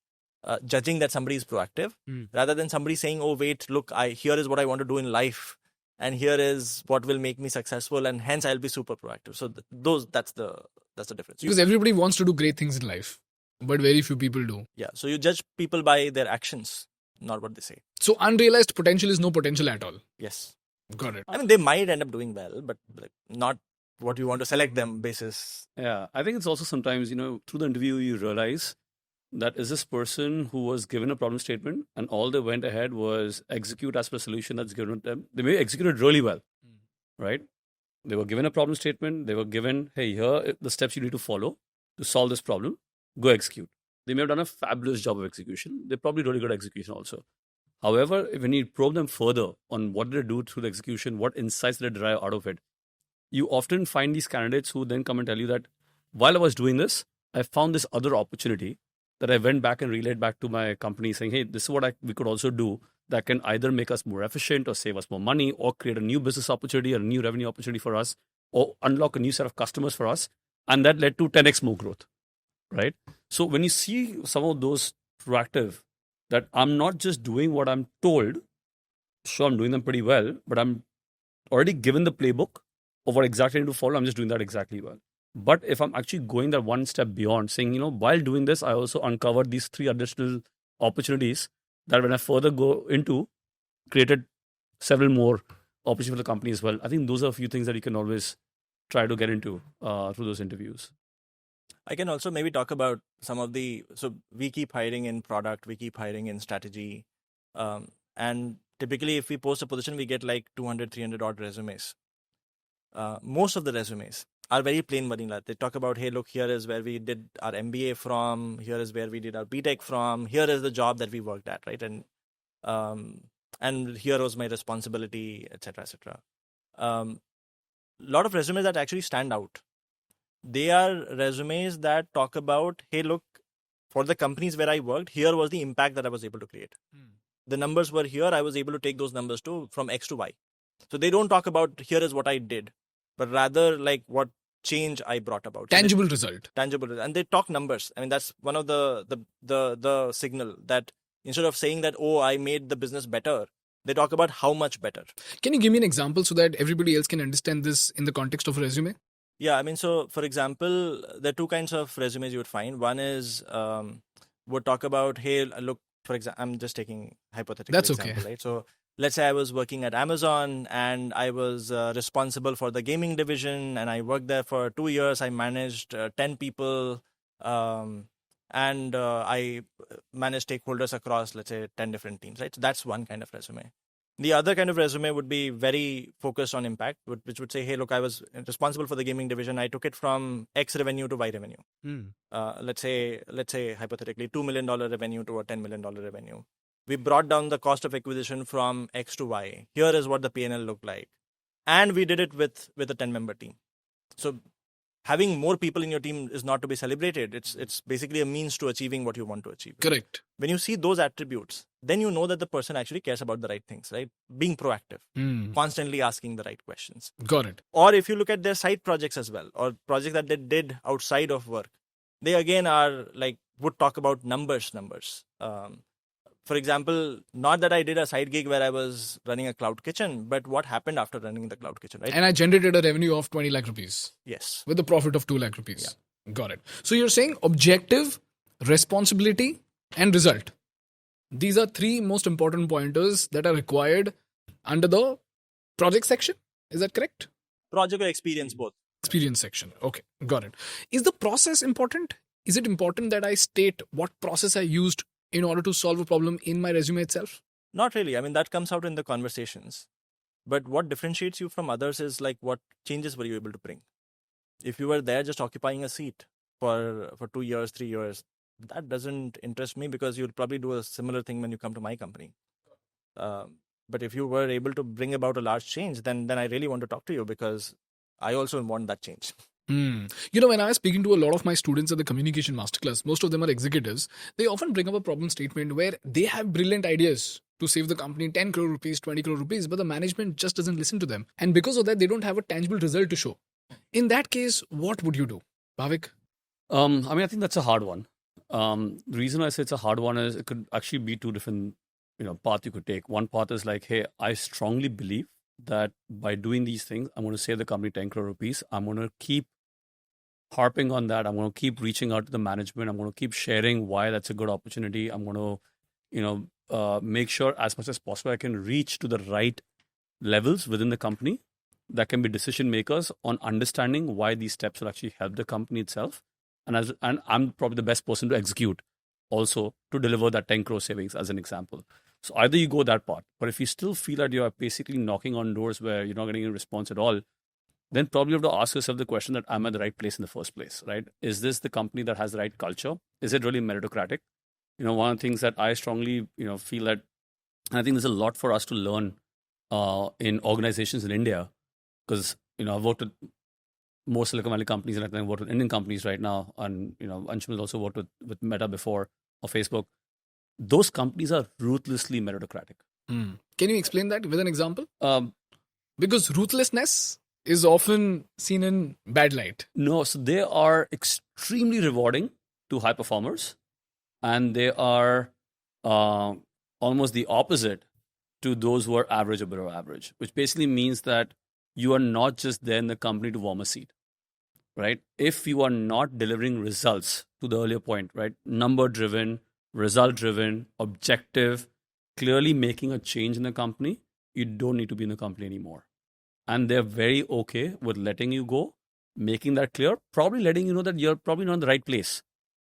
judging that somebody is proactive rather than somebody saying, oh, wait, look, here is what I want to do in life. And here is what will make me successful. And hence I'll be super proactive. So that's the difference. Because everybody wants to do great things in life, but very few people do. Yeah. So you judge people by their actions, not what they say. So unrealized potential is no potential at all. Yes. Got it. I mean, they might end up doing well, but like, not what you want to select them basis. Yeah, I think it's also sometimes, through the interview, you realize that is this person who was given a problem statement and all they went ahead was execute as per solution that's given to them. They may execute it really well, right? They were given a problem statement. They were given, hey, here are the steps you need to follow to solve this problem. Go execute. They may have done a fabulous job of execution. They're probably really good at execution also. However, when you probe them further on what did they do through the execution, what insights did they derive out of it, you often find these candidates who then come and tell you that while I was doing this, I found this other opportunity that I went back and relayed back to my company saying, hey, this is what we could also do that can either make us more efficient or save us more money or create a new business opportunity or a new revenue opportunity for us or unlock a new set of customers for us. And that led to 10x more growth, right? So when you see some of those proactive, that I'm not just doing what I'm told, sure, I'm doing them pretty well, but I'm already given the playbook of what exactly I need to follow. I'm just doing that exactly well. But if I'm actually going that one step beyond, saying, while doing this, I also uncovered these 3 additional opportunities that when I further go into, created several more opportunities for the company as well. I think those are a few things that you can always try to get into through those interviews. I can also maybe talk about some of so we keep hiring in product, we keep hiring in strategy. And typically if we post a position, we get like 200, 300 odd resumes. Most of the resumes are very plain vanilla. They talk about, hey, look, here is where we did our MBA from. Here is where we did our BTech from. Here is the job that we worked at, right? And here was my responsibility, etc., etc. Lot of resumes that actually stand out. They are resumes that talk about, hey, look, for the companies where I worked, here was the impact that I was able to create. The numbers were here. I was able to take those numbers from X to Y. So they don't talk about here is what I did, but rather like what change I brought about. Tangible result. And they talk numbers. I mean, that's one of the signal that instead of saying that, oh, I made the business better, they talk about how much better. Can you give me an example so that everybody else can understand this in the context of a resume? Yeah, I mean, so for example, there are 2 kinds of resumes you would find. One is would talk about, hey, look, for example, I'm just taking hypothetical That's example, okay. right? So let's say I was working at Amazon and I was responsible for the gaming division and I worked there for 2 years. I managed 10 people and I managed stakeholders across, let's say, 10 different teams, right? So that's one kind of resume. The other kind of resume would be very focused on impact, which would say, hey, look, I was responsible for the gaming division. I took it from X revenue to Y revenue. Let's say hypothetically, $2 million revenue to a $10 million revenue. We brought down the cost of acquisition from X to Y. Here is what the P&L looked like. And we did it with a 10-member team. So having more people in your team is not to be celebrated. It's basically a means to achieving what you want to achieve. Correct. When you see those attributes, then you know that the person actually cares about the right things, right? Being proactive, constantly asking the right questions. Got it. Or if you look at their side projects as well, or projects that they did outside of work, they again are like, would talk about numbers. For example, not that I did a side gig where I was running a cloud kitchen, but what happened after running the cloud kitchen, right? And I generated a revenue of 20 lakh rupees Yes. with a profit of 2 lakh rupees. Got it. So you're saying objective, responsibility, and result. These are 3 most important pointers that are required under the project section. Is that correct? Project or experience, both. Experience section. Okay, got it. Is the process important? Is it important that I state what process I used in order to solve a problem in my resume itself? Not really. I mean, that comes out in the conversations. But what differentiates you from others is like, what changes were you able to bring? If you were there just occupying a seat for 2 years, 3 years, that doesn't interest me, because you'll probably do a similar thing when you come to my company. But if you were able to bring about a large change, then I really want to talk to you, because I also want that change. You know, when I was speaking to a lot of my students at the communication masterclass, most of them are executives. They often bring up a problem statement where they have brilliant ideas to save the company 10 crore rupees, 20 crore rupees, but the management just doesn't listen to them. And because of that, they don't have a tangible result to show. In that case, what would you do? Bhavik? I mean, I think that's a hard one. The reason I say it's a hard one is it could actually be 2 different, paths you could take. One path is like, hey, I strongly believe that by doing these things, I'm going to save the company 10 crore rupees. I'm going to keep harping on that. I'm going to keep reaching out to the management. I'm going to keep sharing why that's a good opportunity. I'm going to, make sure as much as possible I can reach to the right levels within the company that can be decision makers on understanding why these steps will actually help the company itself. And I'm probably the best person to execute also to deliver that 10 crore savings as an example. So either you go that part, but if you still feel that you're basically knocking on doors where you're not getting a response at all, then probably you have to ask yourself the question that I'm at the right place in the first place, right? Is this the company that has the right culture? Is it really meritocratic? One of the things that I strongly, feel that, and I think there's a lot for us to learn in organizations in India, because, I've worked with more Silicon Valley companies and I've worked with Indian companies right now. And, Anshuman has also worked with Meta before, or Facebook. Those companies are ruthlessly meritocratic. Can you explain that with an example? Because ruthlessness is often seen in bad light. No, so they are extremely rewarding to high performers, and they are almost the opposite to those who are average or below average, which basically means that you are not just there in the company to warm a seat, right? If you are not delivering results, to the earlier point, right? Number-driven, result-driven, objective, clearly making a change in the company, you don't need to be in the company anymore. And they're very okay with letting you go, making that clear, probably letting you know that you're probably not in the right place.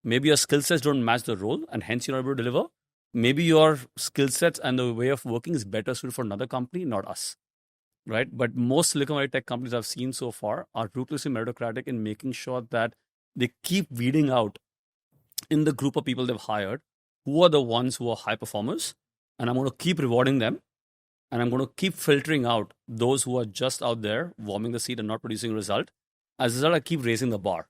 Maybe your skill sets don't match the role and hence you're not able to deliver. Maybe your skill sets and the way of working is better suited for another company, not us, right? But most Silicon Valley tech companies I've seen so far are ruthlessly meritocratic in making sure that they keep weeding out in the group of people they've hired who are the ones who are high performers, and I'm going to keep rewarding them. And I'm going to keep filtering out those who are just out there warming the seat and not producing a result. As a result, I keep raising the bar,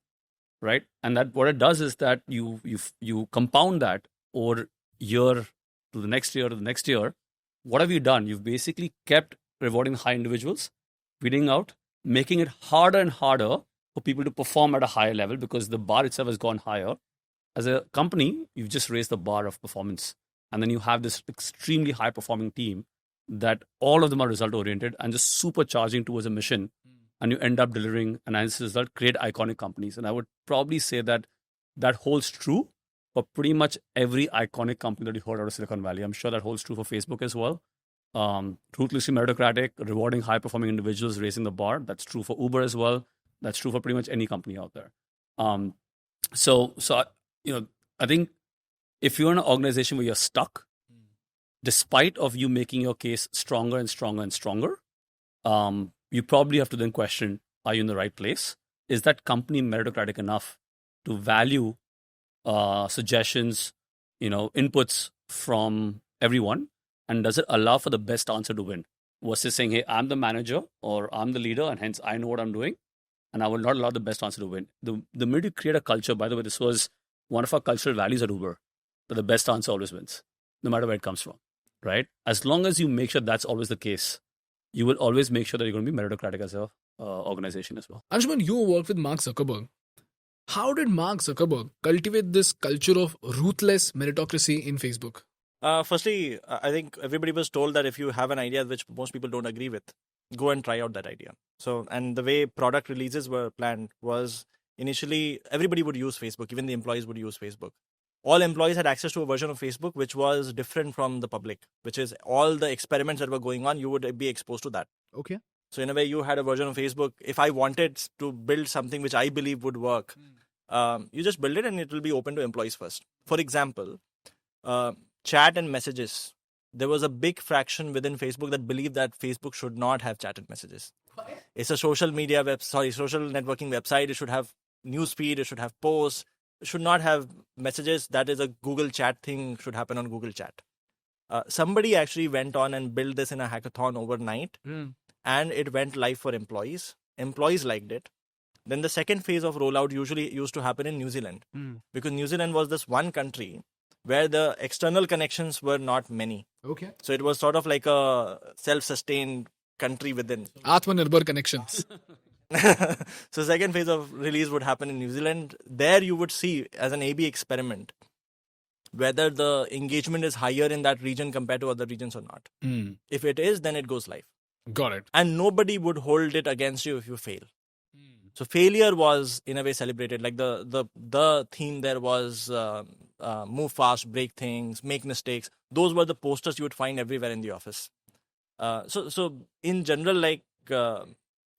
right? And that what it does is that you compound that over year to the next year to the next year. What have you done? You've basically kept rewarding high individuals, weeding out, making it harder and harder for people to perform at a higher level because the bar itself has gone higher. As a company, you've just raised the bar of performance. And then you have this extremely high performing team that all of them are result oriented and just supercharging towards a mission, and you end up delivering, and as a result create iconic companies. And I would probably say that that holds true for pretty much every iconic company that you heard out of Silicon Valley. I'm sure that holds true for Facebook as well. Ruthlessly meritocratic, rewarding high performing individuals, raising the bar. That's true for Uber as well. That's true for pretty much any company out there. So I think if you're in an organization where you're stuck, despite of you making your case stronger and stronger and stronger, you probably have to then question, are you in the right place? Is that company meritocratic enough to value suggestions, inputs from everyone? And does it allow for the best answer to win? Versus saying, hey, I'm the manager or I'm the leader and hence I know what I'm doing. and I will not allow the best answer to win. The minute you create a culture, by the way, this was one of our cultural values at Uber, that the best answer always wins, no matter where it comes from, right? As long as you make sure that's always the case, you will always make sure that you're going to be meritocratic as a organization as well. Anshuman, you worked with Mark Zuckerberg. How did Mark Zuckerberg cultivate this culture of ruthless meritocracy in Facebook? Firstly, I think everybody was told that if you have an idea which most people don't agree with, go and try out that idea. So, and the way product releases were planned was initially everybody would use Facebook, even the employees would use Facebook. All employees had access to a version of Facebook which was different from the public, which is all the experiments that were going on, you would be exposed to that. Okay. So in a way, you had a version of Facebook. If I wanted to build something which I believe would work, you just build it and it will be open to employees first. For example, chat and messages. There was a big fraction within Facebook that believed that Facebook should not have chat and messages. It's a social networking website. It should have newsfeed. It should have posts. It should not have messages. That is a Google Chat thing. Should happen on Google Chat. Somebody actually went on and built this in a hackathon overnight. And it went live for employees. Employees liked it. Then the second phase of rollout usually used to happen in New Zealand. Because New Zealand was this one country where the external connections were not many. Okay. So it was sort of like a self-sustained country within. Atmanirbhar connections. So second phase of release would happen in New Zealand. There you would see as an A/B experiment whether the engagement is higher in that region compared to other regions or not. If it is, then it goes live. Got it. And nobody would hold it against you if you fail. So failure was in a way celebrated. Like the theme there was move fast, break things, make mistakes. Those were the posters you would find everywhere in the office. So in general, like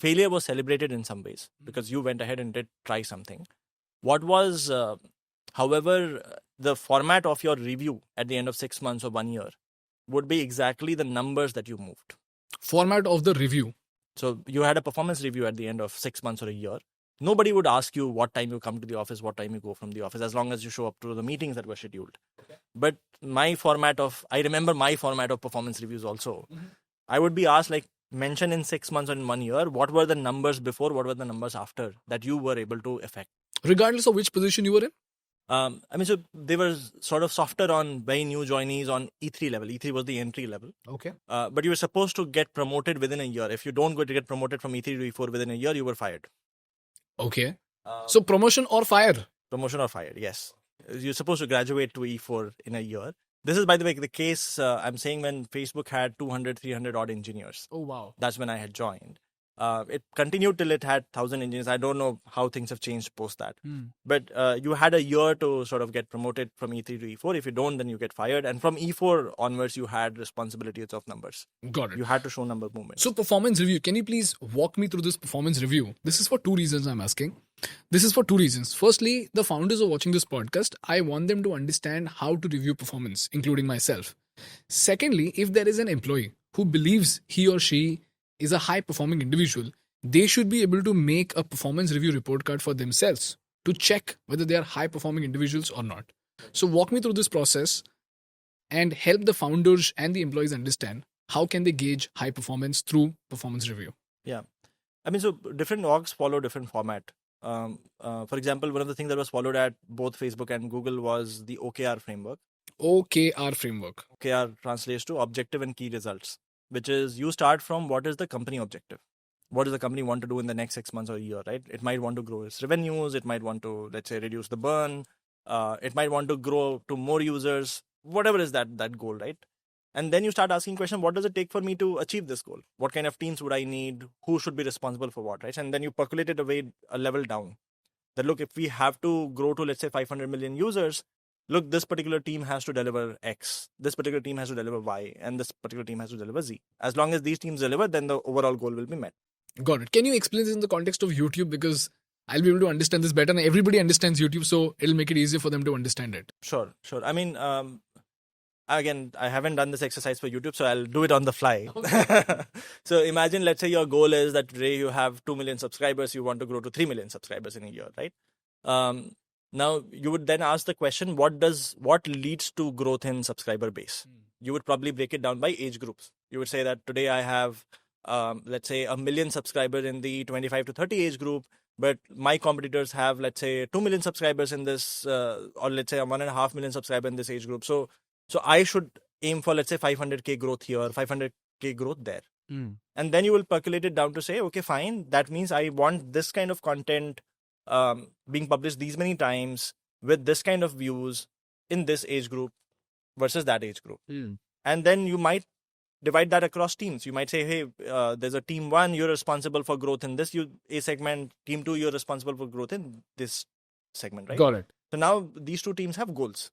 failure was celebrated in some ways because you went ahead and did try something. What was, however, the format of your review at the end of 6 months or 1 year would be exactly the numbers that you moved. Format of the review. So you had a performance review at the end of 6 months or a year. Nobody would ask you what time you come to the office, what time you go from the office, as long as you show up to the meetings that were scheduled. Okay. But I remember my format of performance reviews also. I would be asked, like, mention in 6 months or in 1 year, what were the numbers before, what were the numbers after that you were able to affect? Regardless of which position you were in? So they were sort of softer on very new joinees on E3 level. E3 was the entry level. Okay. But you were supposed to get promoted within a year. If you don't go to get promoted from E3 to E4 within a year, you were fired. Okay. So promotion or fire? Promotion or fired, yes. You're supposed to graduate to E4 in a year. This is, by the way, the case I'm saying when Facebook had 200, 300 odd engineers. Oh, wow. That's when I had joined. It continued till it had 1,000 engineers. I don't know how things have changed post that. But you had a year to sort of get promoted from E3 to E4. If you don't, then you get fired. And from E4 onwards, you had responsibilities of numbers. Got it. You had to show number movements. So performance review, can you please walk me through this performance review? This is for two reasons I'm asking. This is for two reasons. Firstly, the founders are watching this podcast. I want them to understand how to review performance, including myself. Secondly, if there is an employee who believes he or she is a high-performing individual, they should be able to make a performance review report card for themselves to check whether they are high-performing individuals or not. So walk me through this process and help the founders and the employees understand how can they gauge high performance through performance review. Yeah. So different orgs follow different format. For example, one of the things that was followed at both Facebook and Google was the OKR framework. OKR framework. OKR translates to objective and key results, which is you start from what is the company objective. What does the company want to do in the next 6 months or a year, right? It might want to grow its revenues. It might want to, let's say, reduce the burn. It might want to grow to more users, whatever is that goal, right? And then you start asking question, what does it take for me to achieve this goal? What kind of teams would I need? Who should be responsible for what, right? And then you percolate it a level down. That look, if we have to grow to, let's say, 500 million users, look, this particular team has to deliver X, this particular team has to deliver Y, and this particular team has to deliver Z. As long as these teams deliver, then the overall goal will be met. Got it. Can you explain this in the context of YouTube? Because I'll be able to understand this better. And everybody understands YouTube, so it'll make it easier for them to understand it. Sure. Again, I haven't done this exercise for YouTube, so I'll do it on the fly. Okay. So imagine, let's say your goal is that today you have 2 million subscribers, you want to grow to 3 million subscribers in a year, right? Now, you would then ask the question, what leads to growth in subscriber base? You would probably break it down by age groups. You would say that today I have let's say 1 million subscribers in the 25 to 30 age group, but my competitors have, let's say, 2 million subscribers in this, or let's say 1.5 million subscribers in this age group. So I should aim for, let's say, 500K growth here, 500K growth there. And then you will percolate it down to say, okay, fine. That means I want this kind of content being published these many times with this kind of views in this age group versus that age group. And then you might divide that across teams. You might say, hey, there's a team 1, you're responsible for growth in this A segment. Team 2, you're responsible for growth in this segment, right? Got it. So now these two teams have goals.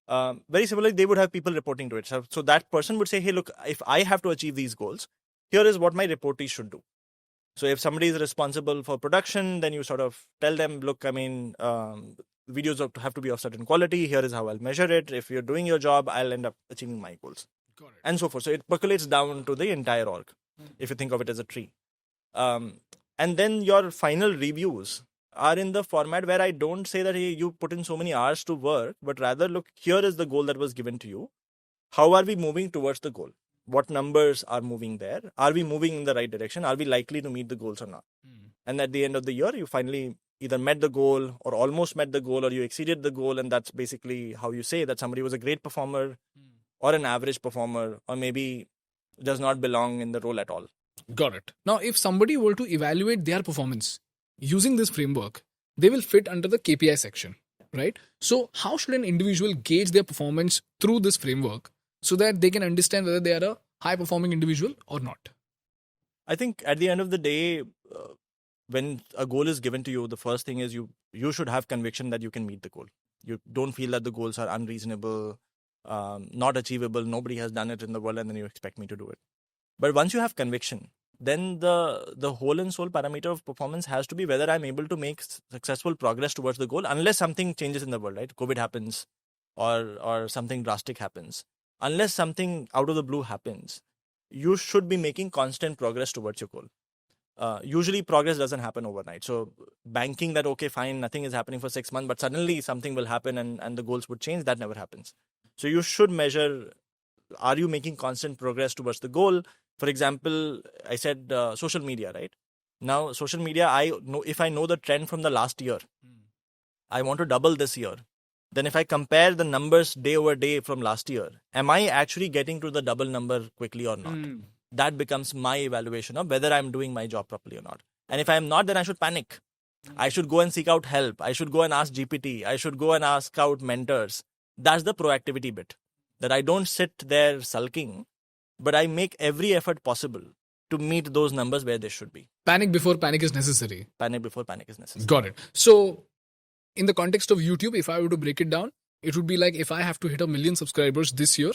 Very similarly, they would have people reporting to it. So that person would say, hey, look, if I have to achieve these goals, here is what my reportees should do. So if somebody is responsible for production, then you sort of tell them, look, I mean, videos have to be of certain quality. Here is how I'll measure it. If you're doing your job, I'll end up achieving my goals. Got it. And so forth. So it percolates down to the entire org, if you think of it as a tree. And then your final reviews are in the format where I don't say that, hey, you put in so many hours to work, but rather, look, here is the goal that was given to you. How are we moving towards the goal? What numbers are moving there? Are we moving in the right direction? Are we likely to meet the goals or not? And at the end of the year, you finally either met the goal or almost met the goal, or you exceeded the goal. And that's basically how you say that somebody was a great performer or an average performer, or maybe does not belong in the role at all. Got it. Now, if somebody were to evaluate their performance using this framework, they will fit under the KPI section, right? So how should an individual gauge their performance through this framework so that they can understand whether they are a high-performing individual or not? I think at the end of the day, when a goal is given to you, the first thing is you should have conviction that you can meet the goal. You don't feel that the goals are unreasonable, not achievable, nobody has done it in the world, and then you expect me to do it. But once you have conviction, then the whole and soul parameter of performance has to be whether I'm able to make successful progress towards the goal, unless something changes in the world, right? COVID happens or something drastic happens. Unless something out of the blue happens, you should be making constant progress towards your goal. Usually progress doesn't happen overnight. So banking that, okay, fine, nothing is happening for 6 months, but suddenly something will happen and the goals would change, that never happens. So you should measure, are you making constant progress towards the goal? For example, I said social media, right? Now, social media, if I know the trend from the last year, I want to double this year. Then if I compare the numbers day over day from last year, am I actually getting to the double number quickly or not? That becomes my evaluation of whether I'm doing my job properly or not. And if I'm not, then I should panic. I should go and seek out help. I should go and ask GPT. I should go and ask out mentors. That's the proactivity bit. That I don't sit there sulking, but I make every effort possible to meet those numbers where they should be. Panic before panic is necessary. Panic before panic is necessary. Got it. So in the context of YouTube, if I were to break it down, it would be like if I have to hit 1 million subscribers this year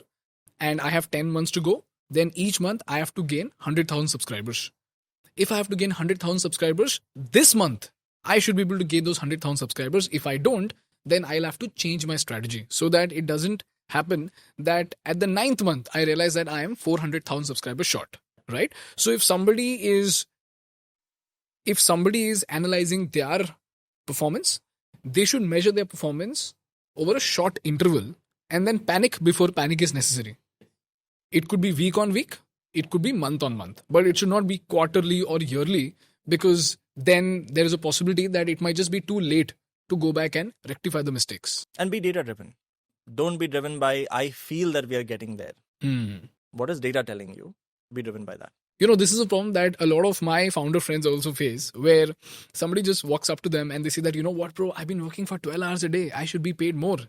and I have 10 months to go, then each month I have to gain 100,000 subscribers. If I have to gain 100,000 subscribers this month, I should be able to gain those 100,000 subscribers. If I don't, then I'll have to change my strategy so that it doesn't happen that at the 9th month, I realize that I am 400,000 subscribers short, right? So if somebody is analyzing their performance, they should measure their performance over a short interval and then panic before panic is necessary. It could be week on week, it could be month on month, but it should not be quarterly or yearly, because then there is a possibility that it might just be too late to go back and rectify the mistakes. And be data driven. Don't be driven by, I feel that we are getting there. What is data telling you? Be driven by that. You know, this is a problem that a lot of my founder friends also face, where somebody just walks up to them and they say that, you know what, bro, I've been working for 12 hours a day. I should be paid more.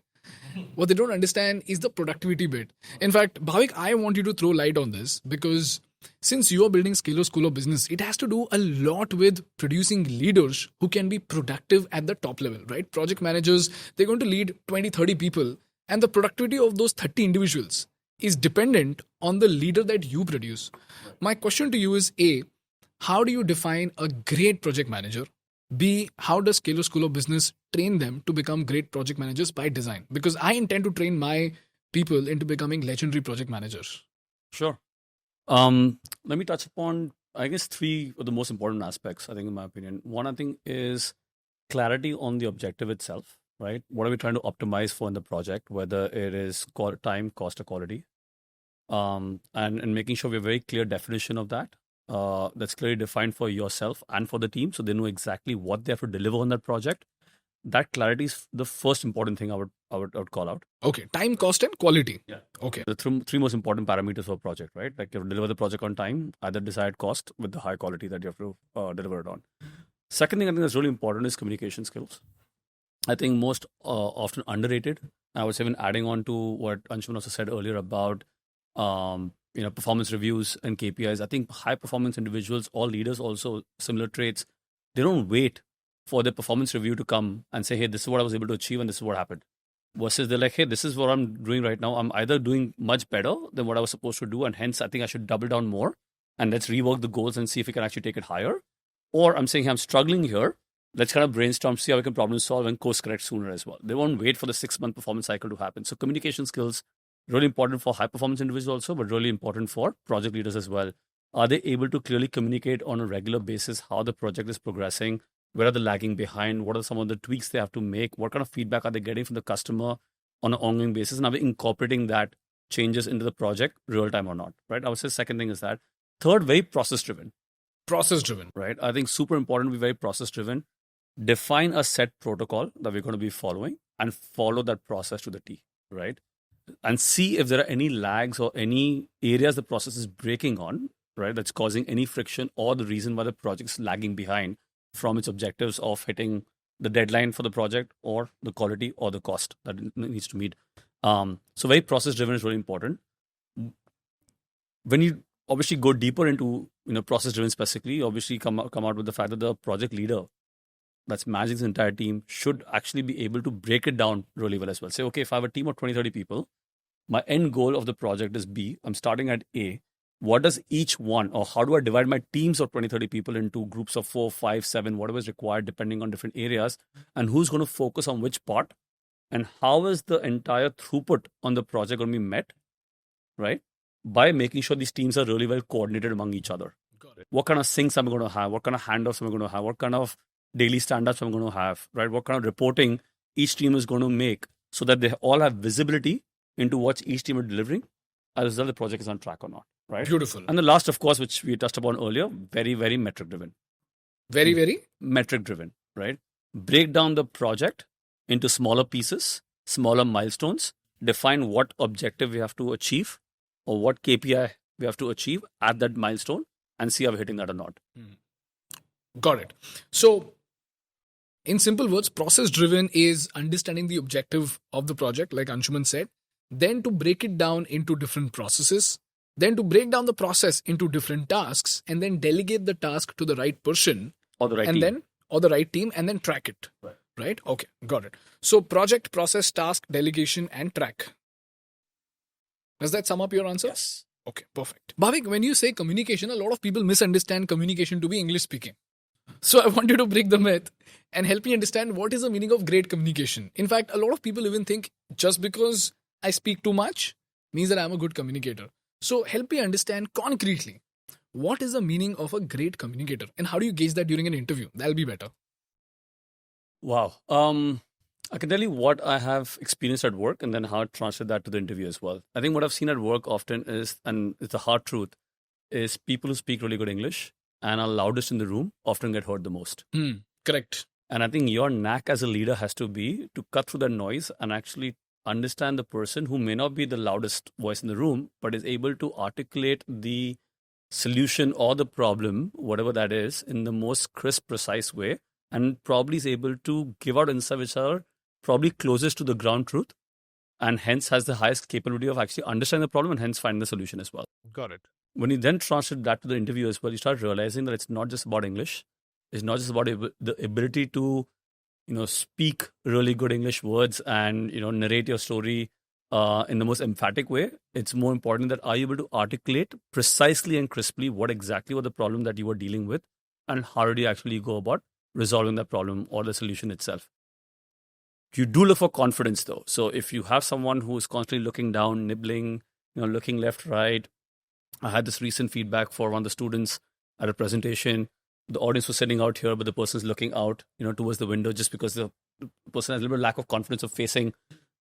What they don't understand is the productivity bit. In fact, Bhavik, I want you to throw light on this, because since you are building Scalar School of Business, it has to do a lot with producing leaders who can be productive at the top level, right? Project managers, they're going to lead 20, 30 people, and the productivity of those 30 individuals is dependent on the leader that you produce. My question to you is A, how do you define a great project manager? B, how does Scalar School of Business train them to become great project managers by design? Because I intend to train my people into becoming legendary project managers. Sure. Let me touch upon, I guess, 3 of the most important aspects, I think, in my opinion. One, I think, is clarity on the objective itself, right? What are we trying to optimize for in the project, whether it is time, cost, or quality? And making sure we have a very clear definition of that. that's clearly defined for yourself and for the team, so they know exactly what they have to deliver on that project. That clarity is the first important thing I would call out. Okay, time, cost, and quality. Yeah. Okay. The three most important parameters for a project, right? Like you have to deliver the project on time, at the desired cost with the high quality that you have to deliver it on. Second thing I think that's really important is communication skills. I think most often underrated. I was even adding on to what Anshuman also said earlier about performance reviews and KPIs. I think high performance individuals, all leaders also similar traits, they don't wait for the performance review to come and say, hey, this is what I was able to achieve and this is what happened. Versus they're like, hey, this is what I'm doing right now. I'm either doing much better than what I was supposed to do, and hence I think I should double down more and let's rework the goals and see if we can actually take it higher. Or I'm saying, hey, I'm struggling here. Let's kind of brainstorm, see how we can problem solve and course correct sooner as well. They won't wait for the 6-month performance cycle to happen. So communication skills, really important for high performance individuals also, but really important for project leaders as well. Are they able to clearly communicate on a regular basis how the project is progressing? Where are they lagging behind? What are some of the tweaks they have to make? What kind of feedback are they getting from the customer on an ongoing basis? And are we incorporating that changes into the project real time or not? Right? I would say second thing is that. Third, very process driven. Process driven. Right? I think super important to be very process driven. Define a set protocol that we're going to be following and follow that process to the T. Right? And see if there are any lags or any areas the process is breaking on, right? That's causing any friction or the reason why the project is lagging behind from its objectives of hitting the deadline for the project or the quality or the cost that it needs to meet. So very process driven is really important. When you obviously go deeper into process driven specifically, obviously come out with the fact that the project leader that's managing this entire team should actually be able to break it down really well as well. Say, okay, if I have a team of 20, 30 people, my end goal of the project is B. I'm starting at A. What does each one, or how do I divide my teams of 20, 30 people into groups of 4, 5, 7, whatever is required depending on different areas, and who's going to focus on which part, and how is the entire throughput on the project going to be met, right? By making sure these teams are really well coordinated among each other. Got it. What kind of syncs am I going to have? What kind of handoffs am I going to have? What kind of daily stand-ups I'm going to have, right? What kind of reporting each team is going to make so that they all have visibility into what each team is delivering. As a result, the project is on track or not, right? Beautiful. And the last, of course, which we touched upon earlier, very, very metric-driven. Very, very? Metric-driven, right? Break down the project into smaller pieces, smaller milestones, define what objective we have to achieve or what KPI we have to achieve at that milestone and see if we're hitting that or not. Got it. So, in simple words, process driven is understanding the objective of the project, like Anshuman said, then to break it down into different processes, then to break down the process into different tasks, and then delegate the task to the right person Or the right and team. then or the right team and then track it. Right? Okay, got it. So project, process, task, delegation, and track. Does that sum up your answer? Yes. Okay, perfect. Bhavik, when you say communication, a lot of people misunderstand communication to be English speaking. So I want you to break the myth and help me understand what is the meaning of great communication. In fact, a lot of people even think just because I speak too much means that I'm a good communicator. So help me understand concretely, what is the meaning of a great communicator and how do you gauge that during an interview? That'll be better. Wow. I can tell you what I have experienced at work and then how I translate that to the interview as well. I think what I've seen at work often is, and it's the hard truth, is people who speak really good English and are loudest in the room often get heard the most. Correct. And I think your knack as a leader has to be to cut through that noise and actually understand the person who may not be the loudest voice in the room, but is able to articulate the solution or the problem, whatever that is, in the most crisp, precise way, and probably is able to give out insights which are probably closest to the ground truth, and hence has the highest capability of actually understanding the problem and hence finding the solution as well. Got it. When you then translate that to the interview as well, you start realizing that it's not just about English. It's not just about the ability to, speak really good English words and, narrate your story in the most emphatic way. It's more important that are you able to articulate precisely and crisply what exactly was the problem that you were dealing with and how did you actually go about resolving that problem or the solution itself. You do look for confidence though. So if you have someone who is constantly looking down, nibbling, looking left, right. I had this recent feedback for one of the students at a presentation. The audience was sitting out here, but the person's looking out, towards the window just because the person has a little bit of lack of confidence of facing,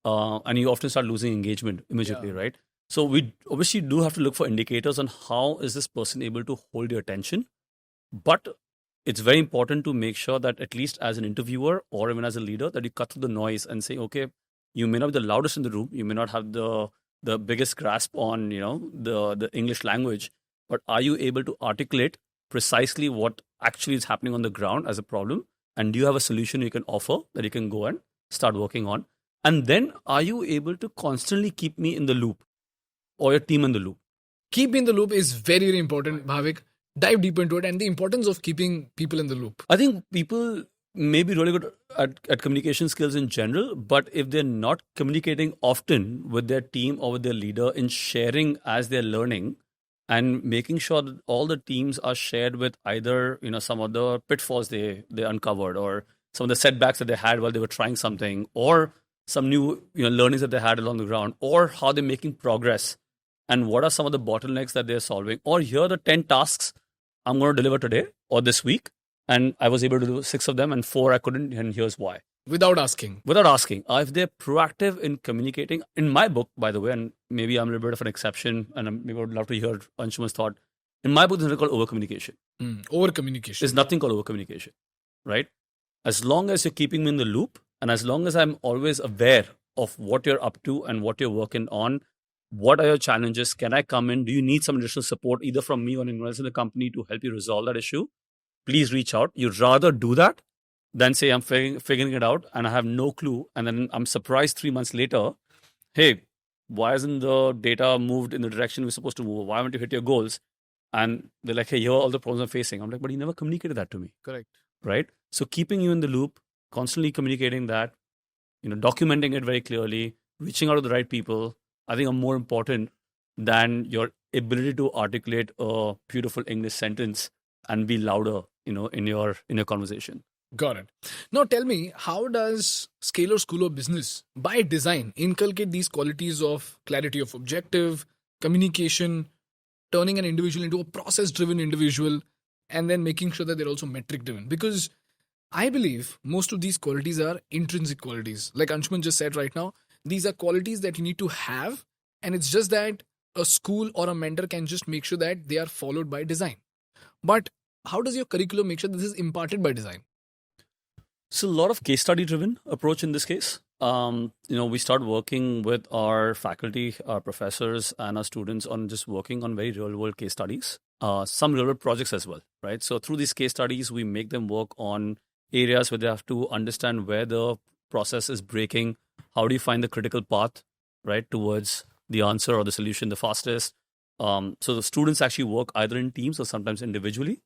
and you often start losing engagement immediately, right? So we obviously do have to look for indicators on how is this person able to hold your attention. But it's very important to make sure that at least as an interviewer or even as a leader, that you cut through the noise and say, okay, you may not be the loudest in the room, you may not have the biggest grasp on the English language, but are you able to articulate precisely what actually is happening on the ground as a problem? And do you have a solution you can offer that you can go and start working on? And then are you able to constantly keep me in the loop or your team in the loop? Keep in the loop is very, very important, Bhavik. Dive deep into it and the importance of keeping people in the loop. I think people may be really good at communication skills in general, but if they're not communicating often with their team or with their leader in sharing as they're learning and making sure that all the teams are shared with either some of the pitfalls they uncovered or some of the setbacks that they had while they were trying something or some new learnings that they had along the ground or how they're making progress and what are some of the bottlenecks that they're solving or here are the 10 tasks I'm going to deliver today or this week. And I was able to do 6 of them and 4 I couldn't. And here's why. Without asking. If they're proactive in communicating, in my book, by the way, and maybe I'm a little bit of an exception and maybe I would love to hear Anshuman's thought. In my book, there's nothing called over-communication. Over-communication. There's nothing called over-communication, right? As long as you're keeping me in the loop and as long as I'm always aware of what you're up to and what you're working on, what are your challenges? Can I come in? Do you need some additional support either from me or anyone else in the company to help you resolve that issue? Please reach out. You'd rather do that than say I'm figuring it out and I have no clue. And then I'm surprised 3 months later, hey, why hasn't the data moved in the direction we're supposed to move? Why haven't you hit your goals? And they're like, hey, here are all the problems I'm facing. I'm like, but you never communicated that to me. Correct. Right? So keeping you in the loop, constantly communicating that, documenting it very clearly, reaching out to the right people, I think are more important than your ability to articulate a beautiful English sentence and be louder, in your conversation. Got it. Now tell me, how does Scalar School of Business, by design, inculcate these qualities of clarity of objective, communication, turning an individual into a process-driven individual, and then making sure that they're also metric-driven? Because I believe most of these qualities are intrinsic qualities. Like Anshuman just said right now, these are qualities that you need to have, and it's just that a school or a mentor can just make sure that they are followed by design. But how does your curriculum make sure this is imparted by design? So a lot of case study driven approach in this case. We start working with our faculty, our professors and our students on just working on very real world case studies, some real world projects as well, right? So through these case studies, we make them work on areas where they have to understand where the process is breaking. How do you find the critical path, right, towards the answer or the solution the fastest? So the students actually work either in teams or sometimes individually,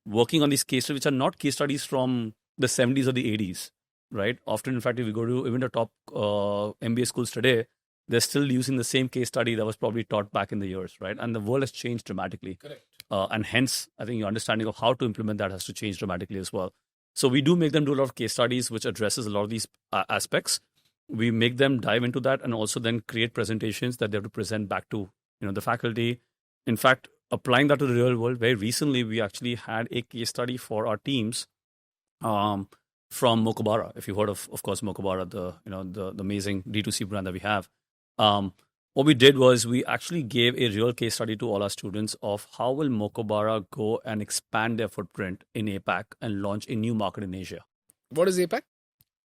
working on these case studies, which are not case studies from the 70s or the 80s, right? Often, in fact, if you go to even the top MBA schools today, they're still using the same case study that was probably taught back in the years, right? And the world has changed dramatically. Correct. And hence, I think your understanding of how to implement that has to change dramatically as well. So we do make them do a lot of case studies, which addresses a lot of these aspects. We make them dive into that and also then create presentations that they have to present back to the faculty. In fact, applying that to the real world, very recently, we actually had a case study for our teams from Mokobara. If you've heard of course, Mokobara, the amazing D2C brand that we have. What we did was we actually gave a real case study to all our students of how will Mokobara go and expand their footprint in APAC and launch a new market in Asia. What is APAC?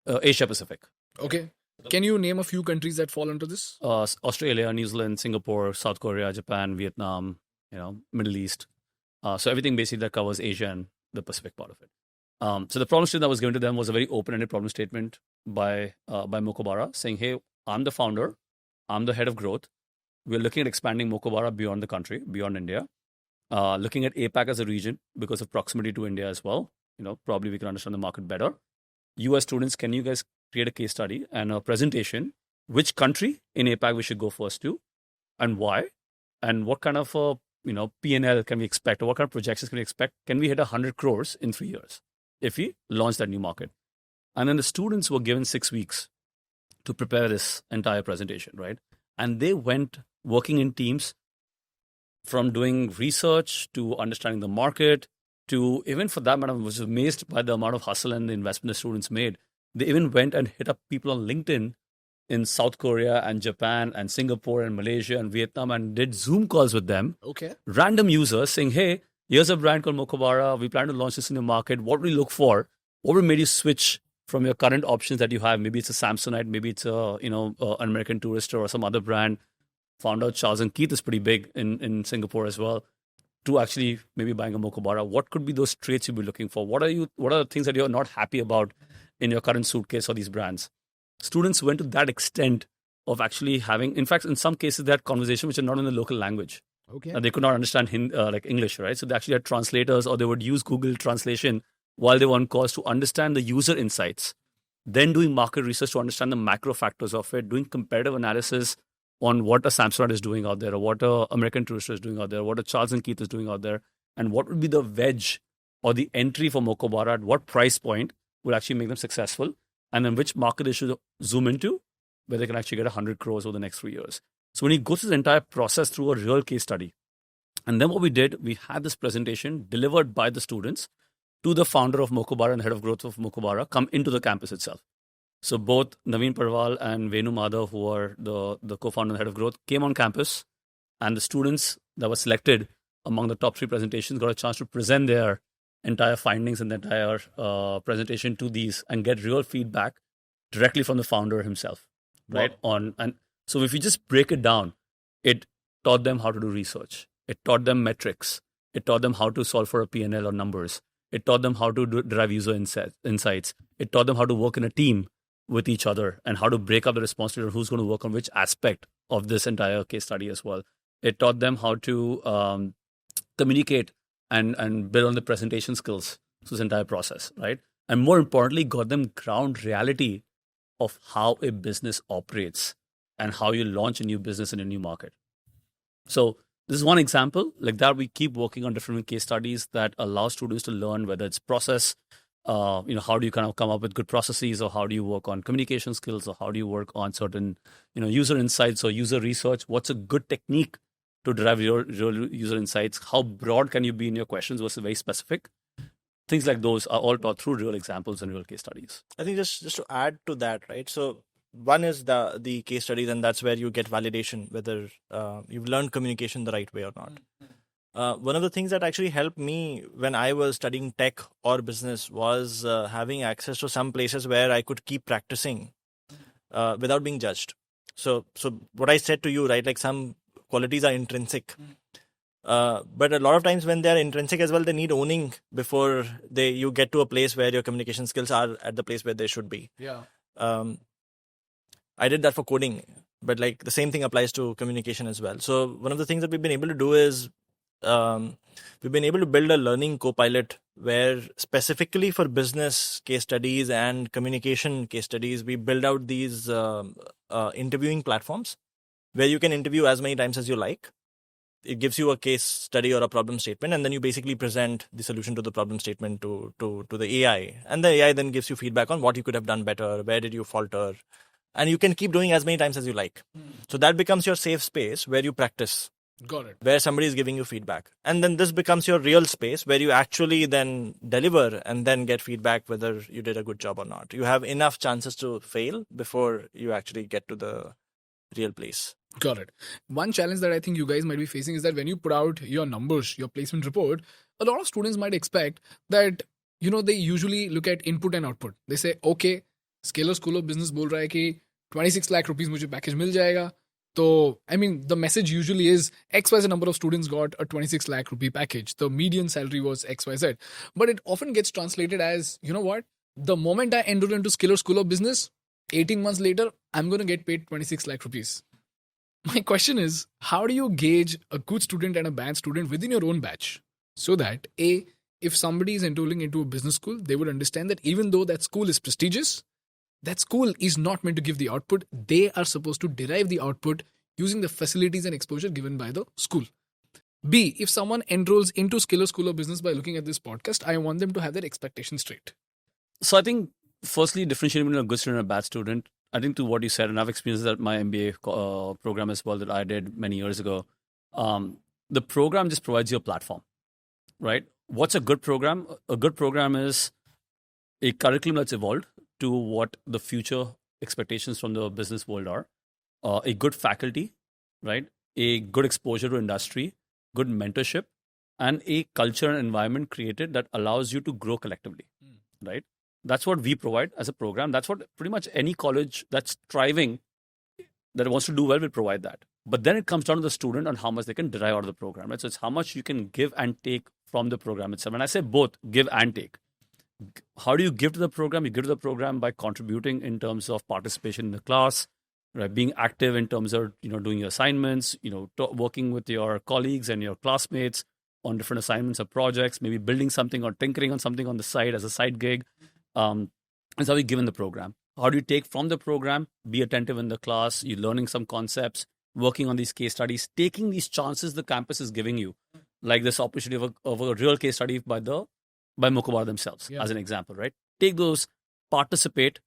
Asia Pacific. Okay. Can you name a few countries that fall into this? Australia, New Zealand, Singapore, South Korea, Japan, Vietnam, Middle East. So everything basically that covers Asia and the Pacific part of it. So the problem statement that was given to them was a very open-ended problem statement by Mokobara saying, hey, I'm the founder. I'm the head of growth. We're looking at expanding Mokobara beyond the country, beyond India. Looking at APAC as a region because of proximity to India as well. Probably we can understand the market better. You as students, can you guys create a case study and a presentation? Which country in APAC we should go first to and why? And what kind of P&L can we expect? Or what kind of projections can we expect? Can we hit 100 crores in 3 years if we launch that new market? And then the students were given 6 weeks to prepare this entire presentation, right? And they went working in teams from doing research to understanding the market to even for that matter, I was amazed by the amount of hustle and the investment the students made. They even went and hit up people on LinkedIn in South Korea and Japan and Singapore and Malaysia and Vietnam and did Zoom calls with them. Okay. Random users saying, hey, here's a brand called Mokobara. We plan to launch this in the market. What do we look for? What would made you switch from your current options that you have? Maybe it's a Samsonite, maybe it's an American Tourister or some other brand. Found out Charles and Keith is pretty big in Singapore as well. To actually maybe buying a Mokobara, what could be those traits you'd be looking for? What are the things that you're not happy about in your current suitcase or these brands? Students went to that extent of actually having, in fact, in some cases, they had conversation which are not in the local language. Okay. They could not understand like English, right? So they actually had translators, or they would use Google Translation while they were on course to understand the user insights. Then doing market research to understand the macro factors of it, doing comparative analysis on what a Samsonite is doing out there, or what a American Tourister is doing out there, what a Charles and Keith is doing out there, and what would be the wedge or the entry for Mokobara, at what price point will actually make them successful, and then which market they should zoom into, where they can actually get 100 crores over the next 3 years. So when he goes through the entire process through a real case study, and then what we did, we had this presentation delivered by the students to the founder of Mokobara and head of growth of Mokobara come into the campus itself. So both Naveen Parwal and Venu Madhav, who are the co-founder and head of growth, came on campus, and the students that were selected among the top 3 presentations got a chance to present their entire findings and the entire presentation to these and get real feedback directly from the founder himself, right? Wow. And so if you just break it down, it taught them how to do research. It taught them metrics. It taught them how to solve for a P&L or numbers. It taught them how to derive user insights. It taught them how to work in a team with each other and how to break up the responsibility of who's going to work on which aspect of this entire case study as well. It taught them how to communicate and build on the presentation skills through this entire process, right? And more importantly, got them ground reality of how a business operates and how you launch a new business in a new market. So this is one example. Like that, we keep working on different case studies that allow students to learn whether it's process, how do you kind of come up with good processes, or how do you work on communication skills, or how do you work on certain, user insights or user research? What's a good technique to derive your user insights? How broad can you be in your questions versus very specific? Things like those are all taught through real examples and real case studies. I think just to add to that, right? So one is the case studies, and that's where you get validation whether you've learned communication the right way or not. One of the things that actually helped me when I was studying tech or business was having access to some places where I could keep practicing without being judged. So what I said to you, right? Like some qualities are intrinsic. But a lot of times when they're intrinsic as well, they need owning before you get to a place where your communication skills are at the place where they should be. Yeah. I did that for coding, but like the same thing applies to communication as well. So one of the things that we've been able to do is we've been able to build a learning co-pilot where specifically for business case studies and communication case studies, we build out these interviewing platforms where you can interview as many times as you like. It gives you a case study or a problem statement, and then you basically present the solution to the problem statement to the AI. And the AI then gives you feedback on what you could have done better, where did you falter. And you can keep doing as many times as you like. So that becomes your safe space where you practice. Got it. Where somebody is giving you feedback. And then this becomes your real space where you actually then deliver and then get feedback whether you did a good job or not. You have enough chances to fail before you actually get to the real place. Got it. One challenge that I think you guys might be facing is that when you put out your numbers, your placement report, a lot of students might expect that, they usually look at input and output. They say, okay, Scalar School of Business बोल रहा है कि 26 lakh rupees मुझे package मिल जाएगा. So, the message usually is XYZ number of students got a 26 lakh rupee package. The median salary was XYZ. But it often gets translated as, the moment I enroll into Scalar School of Business, 18 months later, I'm going to get paid 26 lakh rupees. My question is, how do you gauge a good student and a bad student within your own batch? So that, A, if somebody is enrolling into a business school, they would understand that even though that school is prestigious, that school is not meant to give the output. They are supposed to derive the output using the facilities and exposure given by the school. B, if someone enrolls into Scalar School of Business by looking at this podcast, I want them to have their expectations straight. So I think, firstly, differentiating between a good student and a bad student, I think to what you said, and I've experienced that at my MBA program as well that I did many years ago, the program just provides you a platform, right? What's a good program? A good program is a curriculum that's evolved to what the future expectations from the business world are a good faculty, right? A good exposure to industry, good mentorship, and a culture and environment created that allows you to grow collectively, right? That's what we provide as a program. That's what pretty much any college that's thriving, that wants to do well, will provide that. But then it comes down to the student on how much they can derive out of the program, right? So it's how much you can give and take from the program itself. And I say both, give and take. How do you give to the program? You give to the program by contributing in terms of participation in the class, right? Being active in terms of, doing your assignments, working with your colleagues and your classmates on different assignments or projects, maybe building something or tinkering on something on the side as a side gig. That's how we give in the program. How do you take from the program? Be attentive in the class. You're learning some concepts, working on these case studies, taking these chances the campus is giving you, like this opportunity of a real case study by Mokobar themselves, as an example, right? Take those, participate,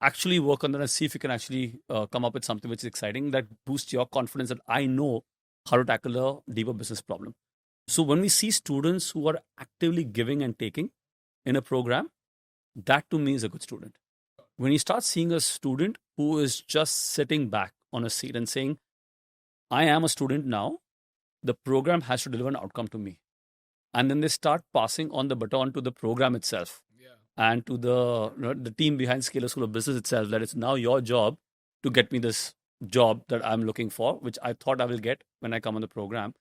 actually work on that and see if you can actually come up with something which is exciting that boosts your confidence that I know how to tackle a deeper business problem. So when we see students who are actively giving and taking in a program, that to me is a good student. When you start seeing a student who is just sitting back on a seat and saying, I am a student now, the program has to deliver an outcome to me. And then they start passing on the baton to the program itself and to the team behind Scalar School of Business itself, that it's now your job to get me this job that I'm looking for, which I thought I will get when I come on the program.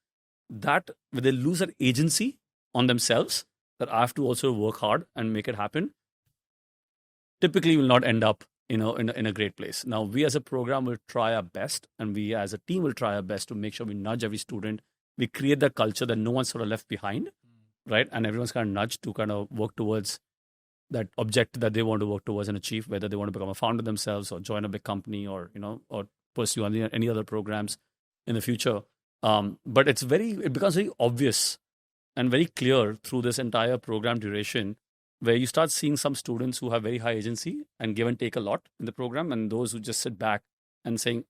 That, when they lose that agency on themselves, that I have to also work hard and make it happen, typically will not end up in a great place. Now, we as a program will try our best, and we as a team will try our best to make sure we nudge every student. We create that culture that no one's sort of left behind, right? And everyone's kind of nudged to kind of work towards that objective that they want to work towards and achieve, whether they want to become a founder themselves or join a big company or pursue any other programs in the future. But it becomes very obvious and very clear through this entire program duration, where you start seeing some students who have very high agency and give and take a lot in the program, and those who just sit back and saying,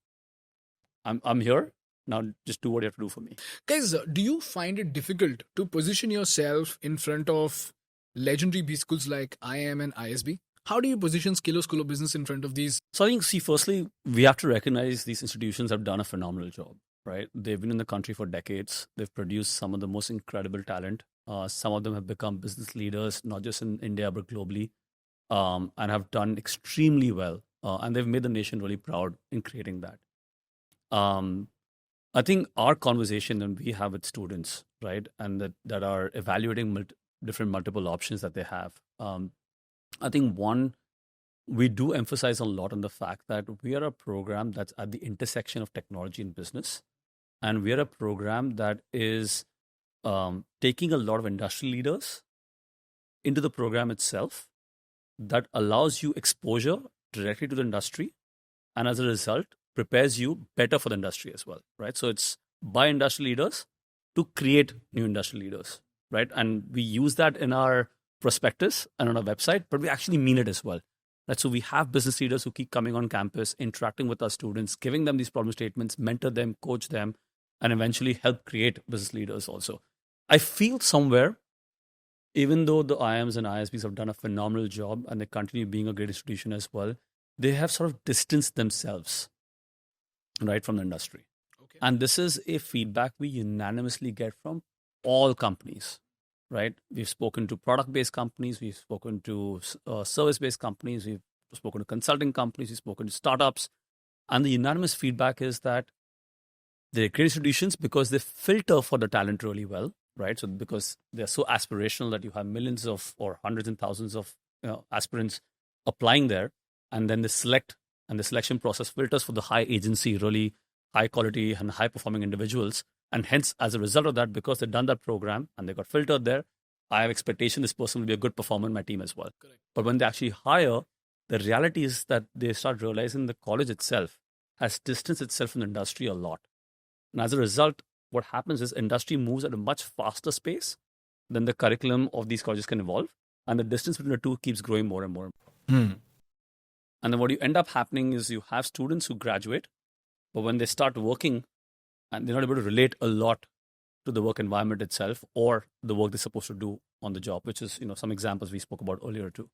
I'm here, now just do what you have to do for me. Guys, do you find it difficult to position yourself in front of legendary B schools like IIM and ISB? How do you position Scalar School of Business in front of these? So I think, firstly, we have to recognize these institutions have done a phenomenal job, right? They've been in the country for decades. They've produced some of the most incredible talent. Some of them have become business leaders, not just in India, but globally, and have done extremely well. And they've made the nation really proud in creating that. I think our conversation that we have with students, right, and that are evaluating different multiple options that they have, I think one, we do emphasize a lot on the fact that we are a program that's at the intersection of technology and business. And we are a program that is taking a lot of industry leaders into the program itself, that allows you exposure directly to the industry, and as a result, prepares you better for the industry as well, right? So it's by industry leaders to create new industry leaders, right? And we use that in our prospectus and on our website, but we actually mean it as well. Right? So we have business leaders who keep coming on campus, interacting with our students, giving them these problem statements, mentor them, coach them, and eventually help create business leaders also. I feel somewhere, even though the IIMs and ISBs have done a phenomenal job and they continue being a great institution as well, they have sort of distanced themselves, right, from the industry. Okay. And this is a feedback we unanimously get from all companies, right? We've spoken to product-based companies, we've spoken to service-based companies, we've spoken to consulting companies, we've spoken to startups. And the unanimous feedback is that they're great institutions because they filter for the talent really well, right? So because they're so aspirational that you have millions of or hundreds and thousands of aspirants applying there, and then they select, and the selection process filters for the high agency, really high quality and high performing individuals. And hence, as a result of that, because they've done that program and they got filtered there, I have expectation this person will be a good performer in my team as well. Correct. But when they actually hire, the reality is that they start realizing the college itself has distanced itself from the industry a lot. And as a result, what happens is industry moves at a much faster pace than the curriculum of these colleges can evolve. And the distance between the two keeps growing more and more. And then what you end up happening is you have students who graduate, but when they start working, and they're not able to relate a lot to the work environment itself or the work they're supposed to do on the job, which is, some examples we spoke about earlier too.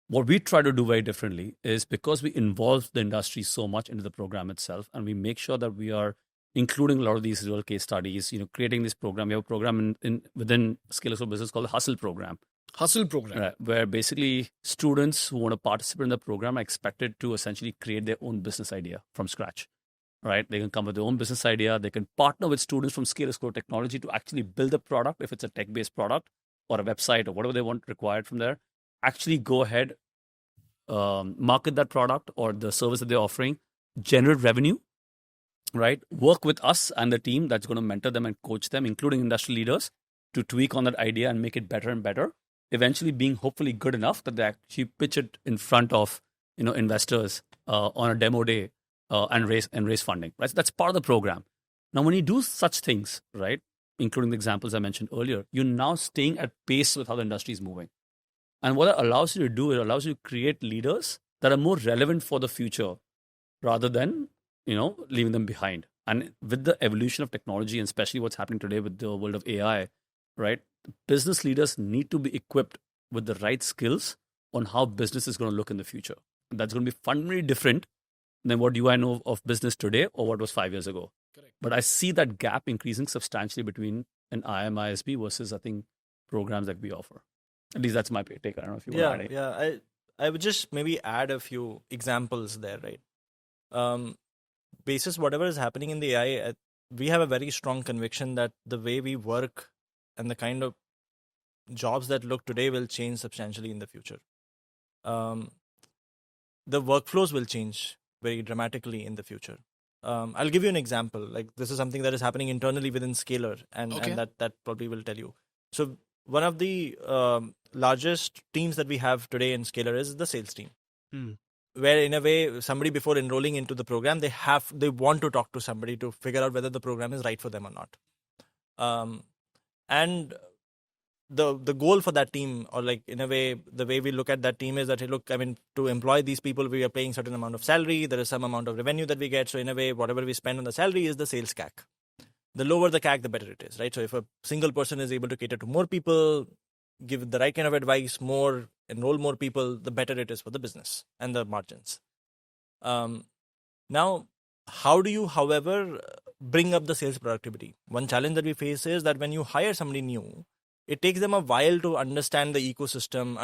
What we try to do very differently is because we involve the industry so much into the program itself, and we make sure that we are including a lot of these real case studies, creating this program. We have a program within Scale School Business called the Hustle Program. Hustle program. Right, where basically students who want to participate in the program are expected to essentially create their own business idea from scratch. Right? They can come with their own business idea. They can partner with students from Scale School Technology to actually build a product, if it's a tech-based product or a website or whatever they want required from there. Actually go ahead, market that product or the service that they're offering, generate revenue, right? Work with us and the team that's going to mentor them and coach them, including industry leaders, to tweak on that idea and make it better and better. Eventually being hopefully good enough that they actually pitch it in front of investors on a demo day and raise funding. Right, so that's part of the program. Now, when you do such things, right, including the examples I mentioned earlier, you're now staying at pace with how the industry is moving. And what it allows you to do, it allows you to create leaders that are more relevant for the future, rather than leaving them behind. And with the evolution of technology, and especially what's happening today with the world of AI, right? Business leaders need to be equipped with the right skills on how business is going to look in the future. And that's going to be fundamentally different than what I know of business today or what was 5 years ago. Correct. But I see that gap increasing substantially between an IM ISB versus, I think, programs that we offer. At least that's my take. I don't know if you want to add anything. I would just maybe add a few examples there, right? Basis whatever is happening in the AI, we have a very strong conviction that the way we work and the kind of jobs that look today will change substantially in the future. The workflows will change very dramatically in the future. I'll give you an example. Like, this is something that is happening internally within Scalar, and that probably will tell you. So one of the largest teams that we have today in Scalar is the sales team. Where in a way, somebody before enrolling into the program, they want to talk to somebody to figure out whether the program is right for them or not. And the goal for that team, or like in a way, the way we look at that team is that, hey, look, I mean, to employ these people, we are paying certain amount of salary. There is some amount of revenue that we get. So in a way, whatever we spend on the salary is the sales CAC. The lower the CAC, the better it is, right? So if a single person is able to cater to more people, give the right kind of advice, enroll more people, the better it is for the business and the margins. Now, how do you, however, bring up the sales productivity? One challenge that we face is that when you hire somebody new, it takes them a while to understand the ecosystem,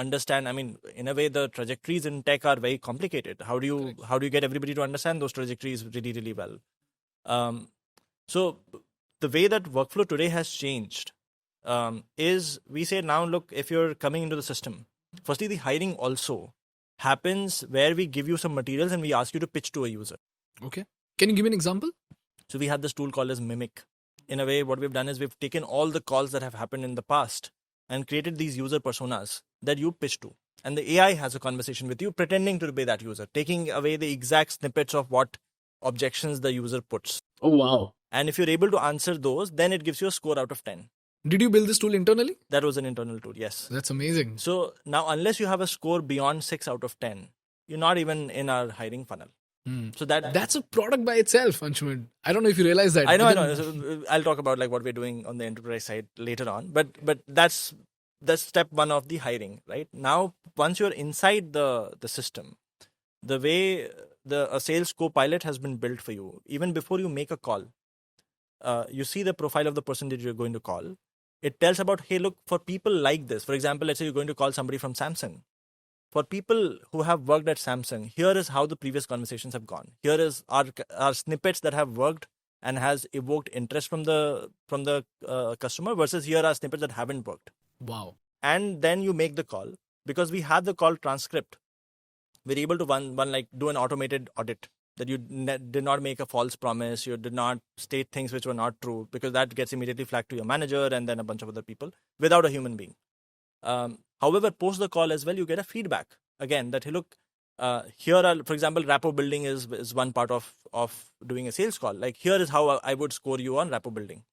in a way, the trajectories in tech are very complicated. How do you get everybody to understand those trajectories really, really well? So the way that workflow today has changed is we say now, look, if you're coming into the system, firstly, the hiring also happens where we give you some materials and we ask you to pitch to a user. Okay. Can you give me an example? So we have this tool called as Mimic. In a way, what we've done is we've taken all the calls that have happened in the past and created these user personas that you pitch to. And the AI has a conversation with you, pretending to be that user, taking away the exact snippets of what objections the user puts. Oh, wow. And if you're able to answer those, then it gives you a score out of 10. Did you build this tool internally? That was an internal tool, yes. That's amazing. So now, unless you have a score beyond 6 out of 10, you're not even in our hiring funnel. So that's a product by itself, Anshuman. I don't know if you realize that. I know. So I'll talk about like what we're doing on the enterprise side later on. But that's step one of the hiring, right? Now, once you're inside the system, the way a sales co-pilot has been built for you, even before you make a call, you see the profile of the person that you're going to call. It tells about, hey, look, for people like this, for example, let's say you're going to call somebody from Samsung. For people who have worked at Samsung, here is how the previous conversations have gone. Here is our snippets that have worked and has evoked interest from the customer, versus here are snippets that haven't worked. Wow. And then you make the call. Because we have the call transcript, we're able to do an automated audit, that you did not make a false promise, you did not state things which were not true, because that gets immediately flagged to your manager and then a bunch of other people without a human being. However, post the call as well, you get a feedback. Again, that, hey, look, here are, for example, rapport building is one part of doing a sales call. Like, here is how I would score you on rapport building.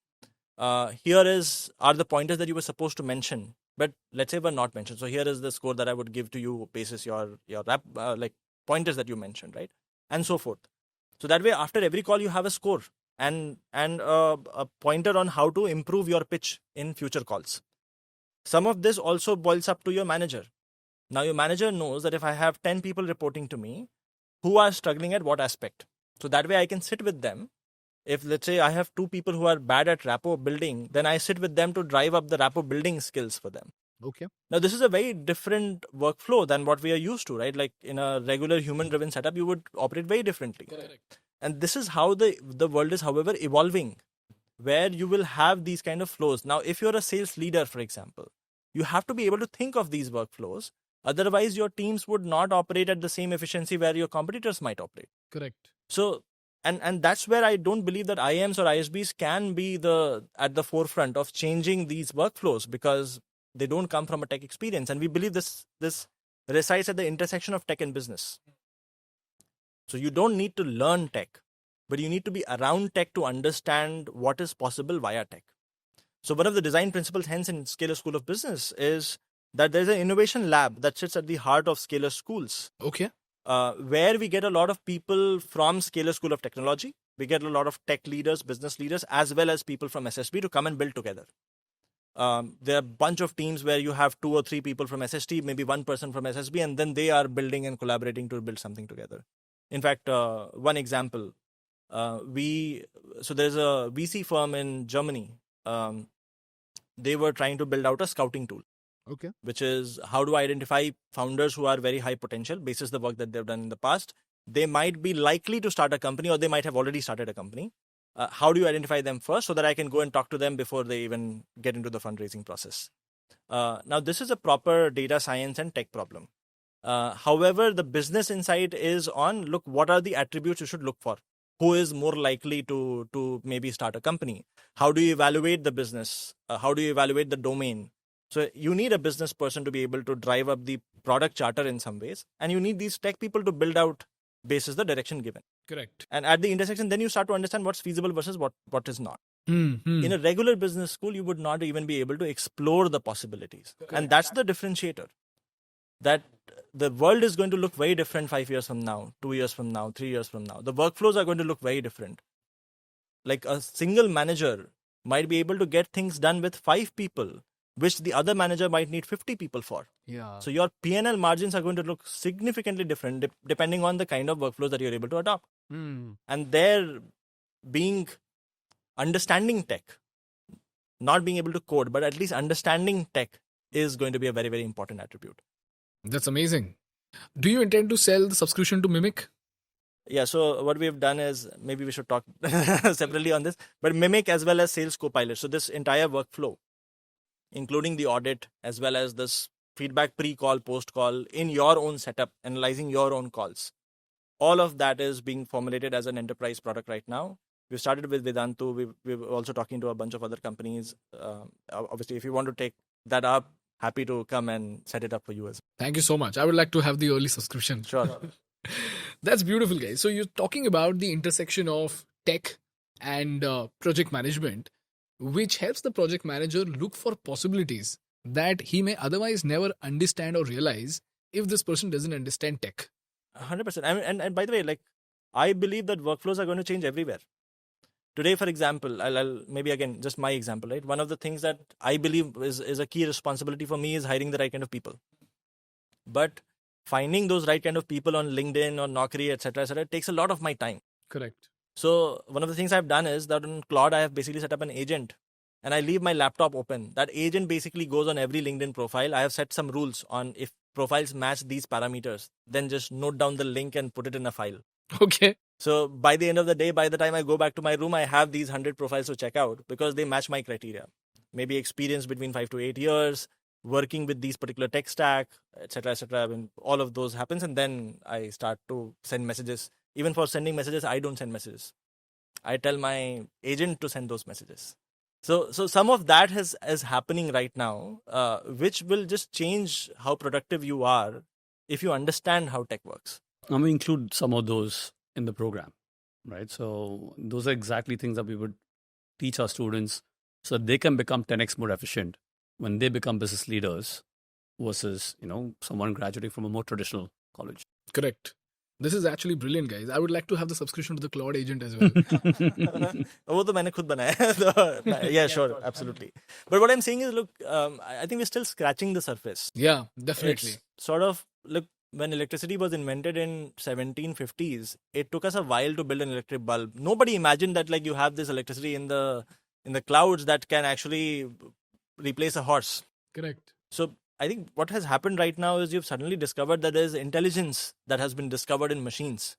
Here are the pointers that you were supposed to mention, but let's say were not mentioned. So here is the score that I would give to you basis your pointers that you mentioned, right? And so forth. So that way, after every call, you have a score and a pointer on how to improve your pitch in future calls. Some of this also boils up to your manager. Now your manager knows that if I have 10 people reporting to me who are struggling at what aspect, so that way I can sit with them. If let's say I have 2 people who are bad at rapport building, then I sit with them to drive up the rapport building skills for them. Okay. Now this is a very different workflow than what we are used to, right? Like in a regular human driven setup, you would operate very differently. Correct. And this is how the world is, however, evolving, where you will have these kind of flows. Now, if you're a sales leader, for example, you have to be able to think of these workflows. Otherwise, your teams would not operate at the same efficiency where your competitors might operate. Correct. So, and that's where I don't believe that IIMs or ISBs can be at the forefront of changing these workflows, because they don't come from a tech experience. And we believe this resides at the intersection of tech and business. So you don't need to learn tech, but you need to be around tech to understand what is possible via tech. So one of the design principles, hence in Scalar School of Business, is that there's an innovation lab that sits at the heart of Scalar schools, Okay. where we get a lot of people from Scalar School of Technology. We get a lot of tech leaders, business leaders, as well as people from SSB to come and build together. There are a bunch of teams where you have 2 or 3 people from SST, maybe 1 person from SSB, and then they are building and collaborating to build something together. In fact, one example, so there's a VC firm in Germany. They were trying to build out a scouting tool. Okay. Which is how to identify founders who are very high potential basis the work that they've done in the past. They might be likely to start a company, or they might have already started a company. How do you identify them first so that I can go and talk to them before they even get into the fundraising process? Now, this is a proper data science and tech problem. However, the business insight is on, look, what are the attributes you should look for? Who is more likely to maybe start a company? How do you evaluate the business? How do you evaluate the domain? So you need a business person to be able to drive up the product charter in some ways. And you need these tech people to build out basis the direction given. Correct. And at the intersection, then you start to understand what's feasible versus what is not. Mm-hmm. In a regular business school, you would not even be able to explore the possibilities. Correct. And that's the differentiator. That the world is going to look very different 5 years from now, 2 years from now, 3 years from now. The workflows are going to look very different. Like a single manager might be able to get things done with 5 people, which the other manager might need 50 people for. Yeah. So your P&L margins are going to look significantly different depending on the kind of workflows that you're able to adopt. And there being understanding tech, not being able to code, but at least understanding tech is going to be a very, very important attribute. That's amazing. Do you intend to sell the subscription to Mimic? Yeah, so what we have done is, maybe we should talk separately on this, but Mimic as well as Sales Copilot. So this entire workflow, including the audit, as well as this feedback pre-call, post-call, in your own setup, analyzing your own calls. All of that is being formulated as an enterprise product right now. We've started with Vedantu. We're also talking to a bunch of other companies. Obviously, if you want to take that up, happy to come and set it up for you as well. Thank you so much. I would like to have the early subscription. Sure. That's beautiful, guys. So you're talking about the intersection of tech and project management, which helps the project manager look for possibilities that he may otherwise never understand or realize if this person doesn't understand tech. 100%. And by the way, like, I believe that workflows are going to change everywhere. Today, for example, I'll maybe again, just my example, right? One of the things that I believe is a key responsibility for me is hiring the right kind of people. But finding those right kind of people on LinkedIn or Naukri, etc., takes a lot of my time. Correct. So one of the things I've done is that on Claude, I have basically set up an agent and I leave my laptop open. That agent basically goes on every LinkedIn profile. I have set some rules on if profiles match these parameters, then just note down the link and put it in a file. Okay. So by the end of the day, by the time I go back to my room, I have these 100 profiles to check out because they match my criteria. Maybe experience between 5 to 8 years, working with these particular tech stack, etc., etc. I mean, all of those happens, and then I start to send messages. Even for sending messages, I don't send messages. I tell my agent to send those messages. So some of that is happening right now, which will just change how productive you are if you understand how tech works. And we include some of those in the program, right? So those are exactly things that we would teach our students so that they can become 10x more efficient when they become business leaders versus, someone graduating from a more traditional college. Correct. This is actually brilliant, guys. I would like to have the subscription to the Cloud Agent as well. वो तो मैंने खुद बनाया है, so yeah, sure, absolutely. But what I'm saying is, look, I think we're still scratching the surface. Yeah, definitely. It's sort of, look, when electricity was invented in 1750s, it took us a while to build an electric bulb. Nobody imagined that like you have this electricity in the clouds that can actually replace a horse. Correct. So I think what has happened right now is you've suddenly discovered that there's intelligence that has been discovered in machines.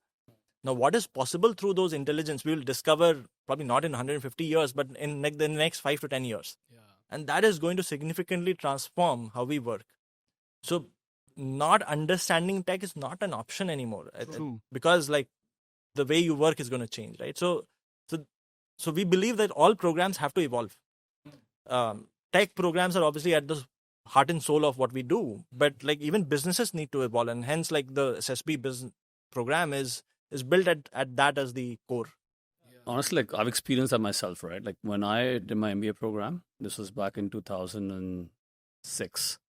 Now, what is possible through those intelligence, we will discover probably not in 150 years, but in the next 5 to 10 years. Yeah. And that is going to significantly transform how we work. So not understanding tech is not an option anymore. Because like the way you work is going to change, right? So we believe that all programs have to evolve. Tech programs are obviously at the heart and soul of what we do, but like even businesses need to evolve, and hence like the SSB business program is built at that as the core. Honestly, like I've experienced that myself, right? Like when I did my MBA program, this was back in 2006.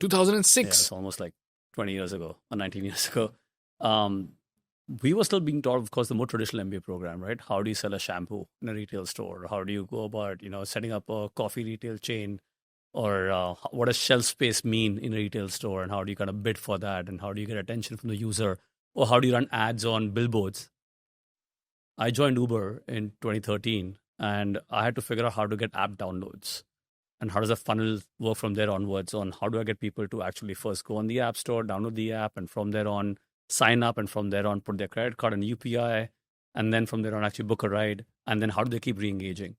2006. Yeah, it's almost like 20 years ago or 19 years ago. We were still being taught, of course, the more traditional MBA program, right? How do you sell a shampoo in a retail store? How do you go about, setting up a coffee retail chain? Or what does shelf space mean in a retail store? And how do you kind of bid for that? And how do you get attention from the user? Or how do you run ads on billboards? I joined Uber in 2013 and I had to figure out how to get app downloads. And how does the funnel work from there onwards on how do I get people to actually first go on the app store, download the app, and from there on sign up, and from there on put their credit card and UPI, and then from there on actually book a ride, and then how do they keep re-engaging?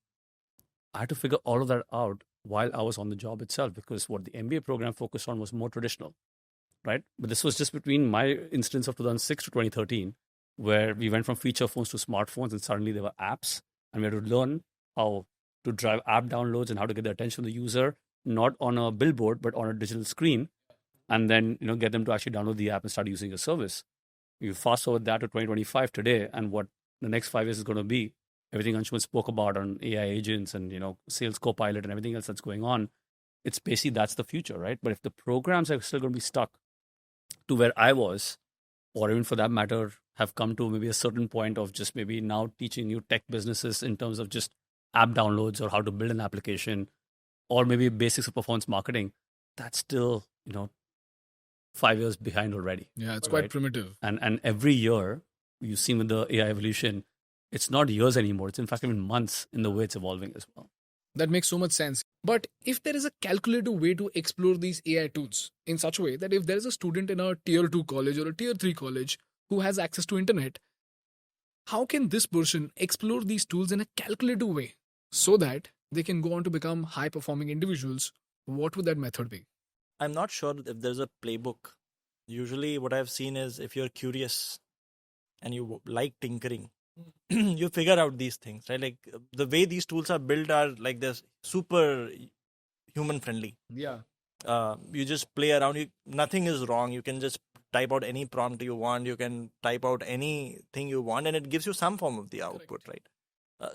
I had to figure all of that out while I was on the job itself, because what the MBA program focused on was more traditional, right? But this was just between my instance of 2006 to 2013, where we went from feature phones to smartphones, and suddenly there were apps, and we had to learn how to drive app downloads and how to get the attention of the user, not on a billboard, but on a digital screen, and then get them to actually download the app and start using your service. You fast forward that to 2025 today, and what the next 5 years is going to be, everything Anshuman spoke about on AI agents and sales copilot and everything else that's going on, it's basically that's the future, right? But if the programs are still going to be stuck to where I was, or even for that matter, have come to maybe a certain point of just maybe now teaching new tech businesses in terms of just app downloads or how to build an application, or maybe basics of performance marketing, that's still 5 years behind already. Yeah, it's quite primitive. And every year, you've seen with the AI evolution, it's not years anymore. It's in fact even months in the way it's evolving as well. That makes so much sense. But if there is a calculative way to explore these AI tools in such a way that if there is a student in a tier 2 college or a tier 3 college who has access to internet, how can this person explore these tools in a calculative way so that they can go on to become high performing individuals? What would that method be? I'm not sure if there's a playbook. Usually what I've seen is if you're curious and you like tinkering, you figure out these things, right? Like the way these tools are built are like they're super human friendly. Yeah. You just play around. Nothing is wrong. You can just type out any prompt you want. You can type out anything you want, and it gives you some form of the output, right?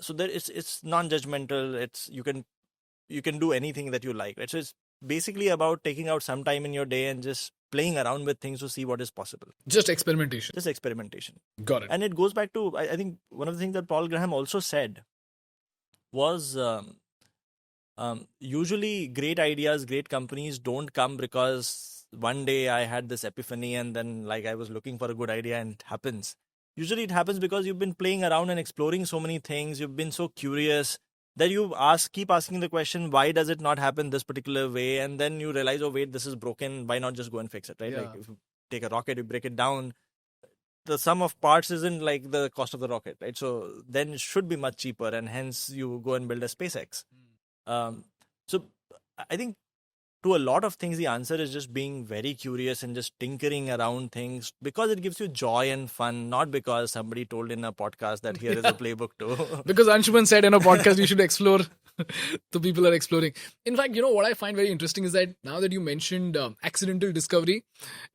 So there it's non-judgmental. You can do anything that you like, right? So it's basically about taking out some time in your day and just playing around with things to see what is possible. Just experimentation. Just experimentation. Got it. And it goes back to, I think one of the things that Paul Graham also said was usually great ideas, great companies don't come because one day I had this epiphany and then like I was looking for a good idea and it happens. Usually it happens because you've been playing around and exploring so many things. You've been so curious that you keep asking the question, why does it not happen this particular way? And then you realize, oh wait, this is broken. Why not just go and fix it, right? Yeah. Like if you take a rocket, you break it down. The sum of parts isn't like the cost of the rocket, right? So then it should be much cheaper, and hence you go and build a SpaceX. So I think to a lot of things, the answer is just being very curious and just tinkering around things because it gives you joy and fun, not because somebody told in a podcast that here is a playbook too. Because Anshuman said in a podcast you should explore. The people are exploring. In fact, what I find very interesting is that now that you mentioned accidental discovery,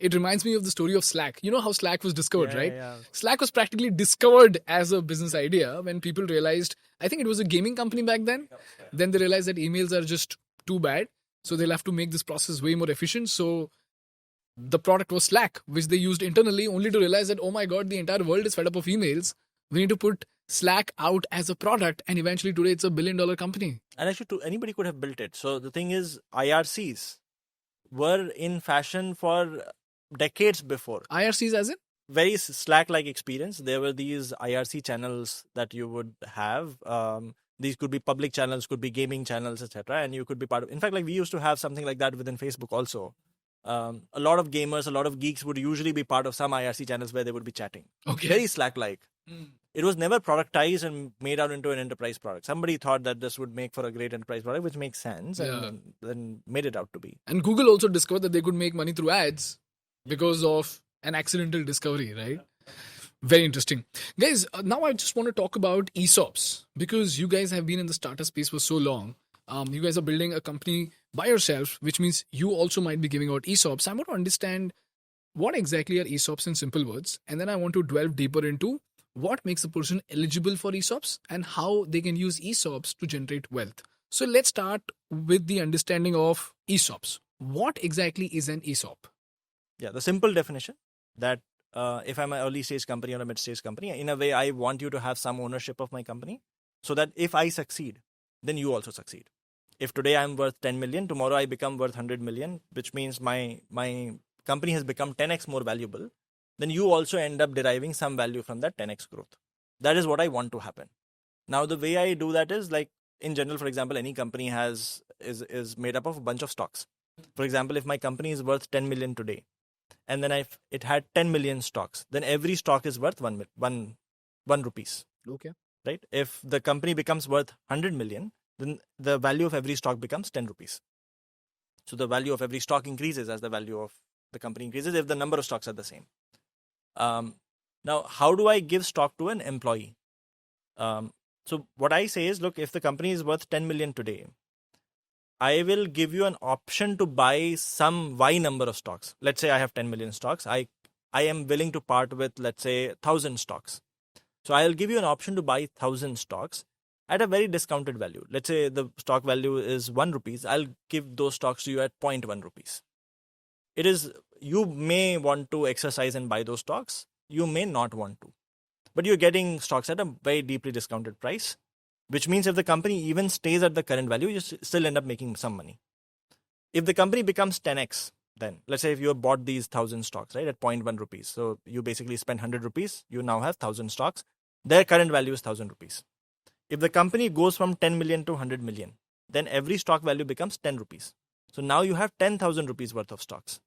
it reminds me of the story of Slack. You know how Slack was discovered, right? Yeah. Slack was practically discovered as a business idea when people realized, I think it was a gaming company back then. Then they realized that emails are just too bad. So they'll have to make this process way more efficient. So the product was Slack, which they used internally, only to realize that, oh my god, the entire world is fed up of emails. We need to put Slack out as a product, and eventually today it's a $1 billion company. And actually, anybody could have built it. So the thing is, IRCs were in fashion for decades before. IRCs as in? Very Slack-like experience. There were these IRC channels that you would have. These could be public channels, could be gaming channels, etc. And you could be part of. In fact, like we used to have something like that within Facebook also. A lot of gamers, a lot of geeks would usually be part of some IRC channels where they would be chatting. Okay. Very Slack-like. It was never productized and made out into an enterprise product. Somebody thought that this would make for a great enterprise product, which makes sense, and then made it out to be. And Google also discovered that they could make money through ads because of an accidental discovery, right? Very interesting. Guys, now I just want to talk about ESOPs, because you guys have been in the startup space for so long. You guys are building a company by yourself, which means you also might be giving out ESOPs. I want to understand what exactly are ESOPs in simple words, and then I want to delve deeper into what makes a person eligible for ESOPs and how they can use ESOPs to generate wealth. So let's start with the understanding of ESOPs. What exactly is an ESOP? Yeah, the simple definition that if I'm an early stage company or a mid stage company, in a way, I want you to have some ownership of my company so that if I succeed, then you also succeed. If today I'm worth 10 million, tomorrow I become worth 100 million, which means my company has become 10x more valuable, then you also end up deriving some value from that 10x growth. That is what I want to happen. Now, the way I do that is like, in general, for example, any company is made up of a bunch of stocks. For example, if my company is worth 10 million today, and then it had 10 million stocks, then every stock is worth 1 rupees. Okay. Right? If the company becomes worth 100 million, then the value of every stock becomes 10 rupees. So the value of every stock increases as the value of the company increases if the number of stocks are the same. Now, how do I give stock to an employee? So what I say is, look, if the company is worth 10 million today, I will give you an option to buy some Y number of stocks. Let's say I have 10 million stocks. I am willing to part with, let's say, 1,000 stocks. So I'll give you an option to buy 1,000 stocks at a very discounted value. Let's say the stock value is 1 rupees. I'll give those stocks to you at 0.1 rupees. It is, you may want to exercise and buy those stocks. You may not want to. But you're getting stocks at a very deeply discounted price, which means if the company even stays at the current value, you still end up making some money. If the company becomes 10x, then let's say if you have bought these 1,000 stocks, right, at 0.1 rupees. So you basically spend 100 rupees, you now have 1,000 stocks. Their current value is 1,000 rupees. If the company goes from 10 million to 100 million, then every stock value becomes 10 rupees. So now you have 10,000 rupees worth of stocks,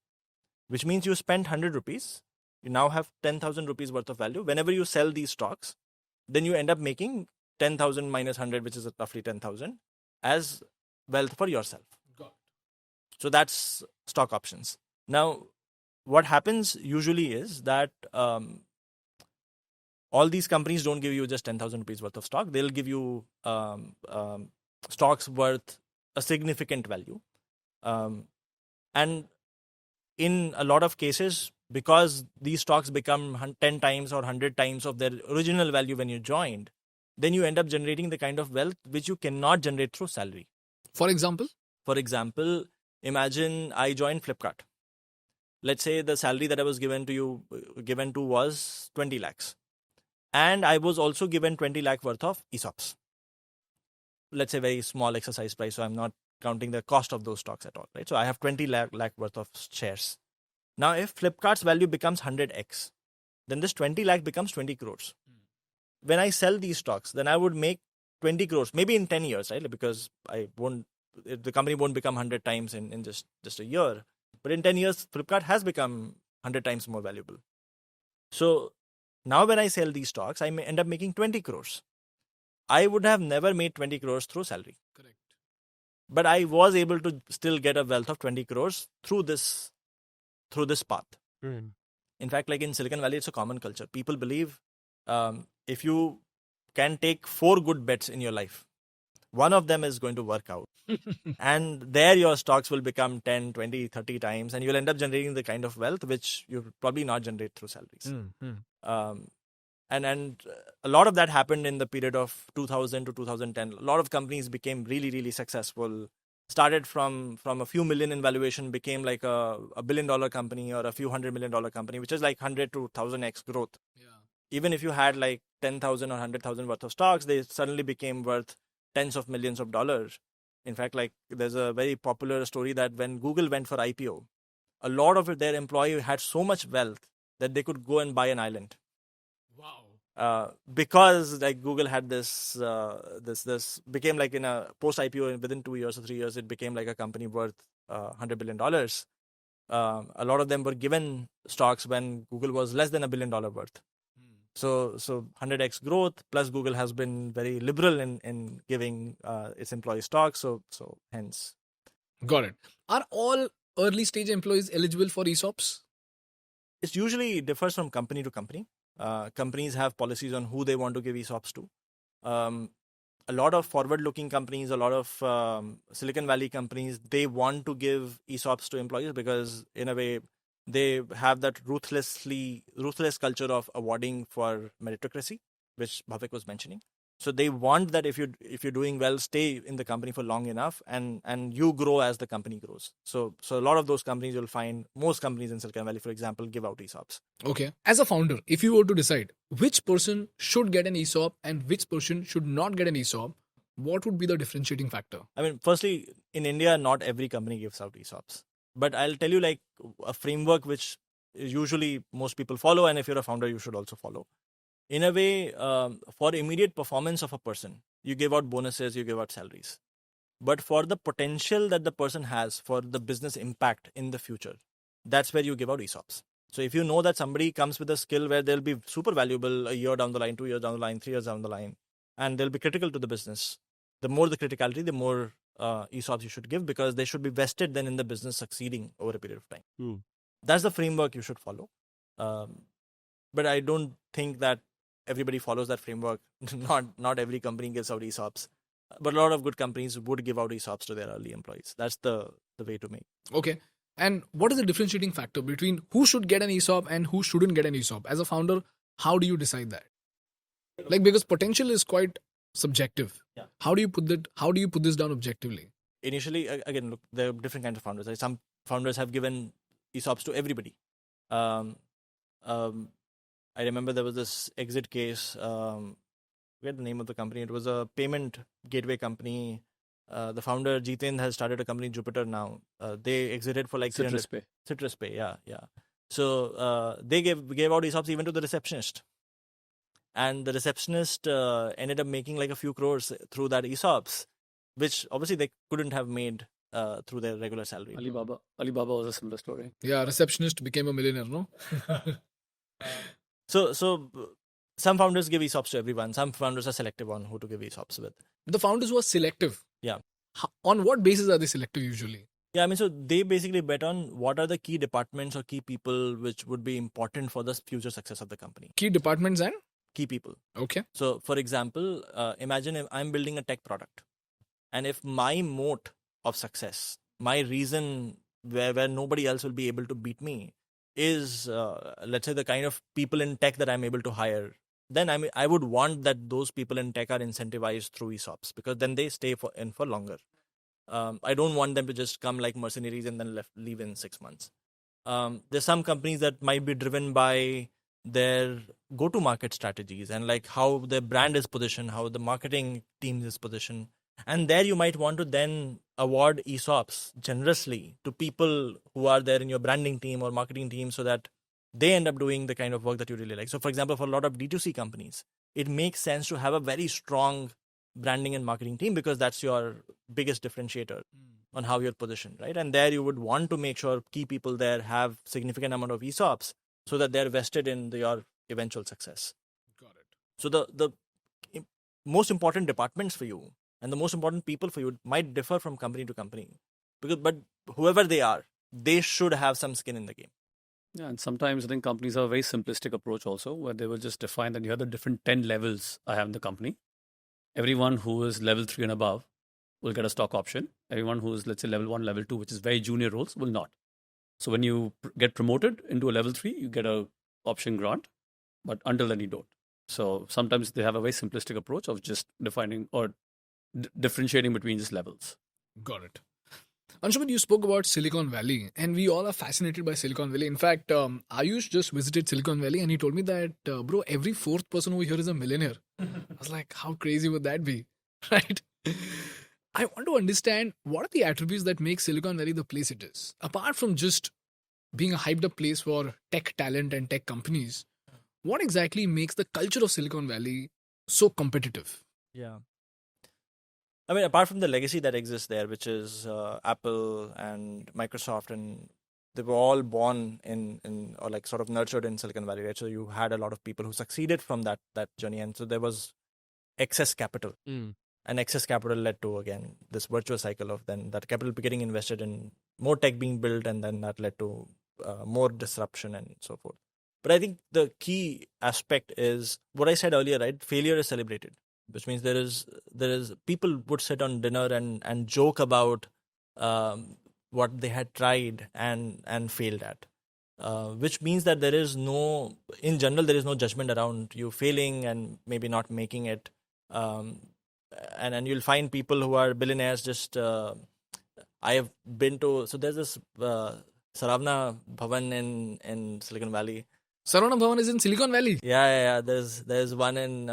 which means you spent 100 rupees. You now have 10,000 rupees worth of value. Whenever you sell these stocks, then you end up making 10,000 minus 100, which is roughly 10,000, as wealth for yourself. Got it. So that's stock options. Now, what happens usually is that all these companies don't give you just 10,000 rupees worth of stock. They'll give you stocks worth a significant value. And in a lot of cases, because these stocks become 10 times or 100 times of their original value when you joined, then you end up generating the kind of wealth which you cannot generate through salary. For example? For example, imagine I joined Flipkart. Let's say the salary that I was given to was 20 lakhs. And I was also given 20 lakh worth of ESOPs. Let's say very small exercise price, so I'm not counting the cost of those stocks at all, right? So I have 20 lakh worth of shares. Now, if Flipkart's value becomes 100x, then this 20 lakh becomes 20 crores. When I sell these stocks, then I would make 20 crores, maybe in 10 years, right? Because the company won't become 100 times in just a year. But in 10 years, Flipkart has become 100 times more valuable. So now when I sell these stocks, I may end up making 20 crores. I would have never made 20 crores through salary. Correct. But I was able to still get a wealth of 20 crores through this path. In fact, like in Silicon Valley, it's a common culture. People believe if you can take 4 good bets in your life, one of them is going to work out. And there your stocks will become 10, 20, 30 times, and you'll end up generating the kind of wealth which you probably not generate through salaries. And a lot of that happened in the period of 2000 to 2010. A lot of companies became really, really successful. started from a few million in valuation, became like a $1 billion company or a few $100 million company, which is like 100 to 1000x growth. Yeah. Even if you had like 10,000 or 100,000 worth of stocks, they suddenly became worth tens of millions of dollars. In fact, like there's a very popular story that when Google went for IPO, a lot of their employees had so much wealth that they could go and buy an island. Wow. Because like Google had this became like in a post IPO within 2 years or 3 years, it became like a company worth $100 billion. A lot of them were given stocks when Google was less than $1 billion worth. So 100x growth, plus Google has been very liberal in giving its employees stocks. So hence. Got it. Are all early stage employees eligible for ESOPs? It usually differs from company to company. Companies have policies on who they want to give ESOPs to. A lot of forward-looking companies, a lot of Silicon Valley companies, they want to give ESOPs to employees because in a way they have that ruthless culture of awarding for meritocracy, which Bhavik was mentioning. So they want that if you're doing well, stay in the company for long enough, and you grow as the company grows. So a lot of those companies, you'll find most companies in Silicon Valley, for example, give out ESOPs. Okay. As a founder, if you were to decide which person should get an ESOP and which person should not get an ESOP, what would be the differentiating factor? I mean, firstly, in India, not every company gives out ESOPs. But I'll tell you like a framework which usually most people follow, and if you're a founder, you should also follow. In a way, for immediate performance of a person, you give out bonuses, you give out salaries. But for the potential that the person has for the business impact in the future, that's where you give out ESOPs. So if you know that somebody comes with a skill where they'll be super valuable a year down the line, 2 years down the line, 3 years down the line, and they'll be critical to the business, the more the criticality, the more ESOPs you should give, because they should be vested then in the business succeeding over a period of time. That's the framework you should follow. But I don't think that everybody follows that framework. Not every company gives out ESOPs. But a lot of good companies would give out ESOPs to their early employees. That's the way to make. Okay. And what is the differentiating factor between who should get an ESOP and who shouldn't get an ESOP? As a founder, how do you decide that? Like, because potential is quite subjective. Yeah. How do you put that? How do you put this down objectively? Initially, again, look, there are different kinds of founders. Like some founders have given ESOPs to everybody. I remember there was this exit case. I forget the name of the company. It was a payment gateway company. The founder, Jiten, has started a company, Jupiter, now. They exited for like Citrus Pay. Citrus Pay, yeah. So they gave out ESOPs even to the receptionist. And the receptionist ended up making like a few crores through that ESOPs, which obviously they couldn't have made through their regular salary. Alibaba was a similar story. Yeah, receptionist became a millionaire, no? So some founders give ESOPs to everyone. Some founders are selective on who to give ESOPs with. The founders who are selective. Yeah. On what basis are they selective usually? Yeah, I mean, so they basically bet on what are the key departments or key people which would be important for the future success of the company. Key departments and? Key people. Okay. So, for example, imagine if I'm building a tech product, and if my moat of success, my reason where nobody else will be able to beat me is, let's say, the kind of people in tech that I'm able to hire, then I would want that those people in tech are incentivized through ESOPs, because then they stay for longer. I don't want them to just come like mercenaries and then leave in 6 months. There's some companies that might be driven by their go-to-market strategies and like how their brand is positioned, how the marketing team is positioned. And there you might want to then award ESOPs generously to people who are there in your branding team or marketing team, so that they end up doing the kind of work that you really like. So for example, for a lot of D2C companies, it makes sense to have a very strong branding and marketing team, because that's your biggest differentiator on how you're positioned, right? And there you would want to make sure key people there have significant amount of ESOPs so that they're vested in your eventual success. Got it. So the most important departments for you and the most important people for you might differ from company to company, but whoever they are, they should have some skin in the game. Yeah, and sometimes I think companies have a very simplistic approach also, where they will just define that you have the different 10 levels I have in the company. Everyone who is level 3 and above will get a stock option. Everyone who is, let's say, level 1, level 2, which is very junior roles, will not. So when you get promoted into a level 3, you get a option grant, but until then you don't. So sometimes they have a very simplistic approach of just defining or differentiating between just levels. Got it. Anshuman, you spoke about Silicon Valley, and we all are fascinated by Silicon Valley. In fact, Ayush just visited Silicon Valley, and he told me that, bro, every fourth person over here is a millionaire. I was like, how crazy would that be? Right? I want to understand what are the attributes that make Silicon Valley the place it is. Apart from just being a hyped up place for tech talent and tech companies, what exactly makes the culture of Silicon Valley so competitive? Yeah. I mean, apart from the legacy that exists there, which is Apple and Microsoft, and they were all born in or like sort of nurtured in Silicon Valley, right? So you had a lot of people who succeeded from that journey, and so there was excess capital, and excess capital led to again this virtuous cycle of then that capital getting invested in more tech being built, and then that led to more disruption and so forth. But I think the key aspect is what I said earlier, right? Failure is celebrated, which means there is people would sit on dinner and joke about what they had tried and failed at, which means that there is no, in general, there is no judgment around you failing and maybe not making it, and you'll find people who are billionaires. Just I have been to, so there's this Saravana Bhavan in Silicon Valley. Saravana Bhavan is in Silicon Valley. Yeah. There's one in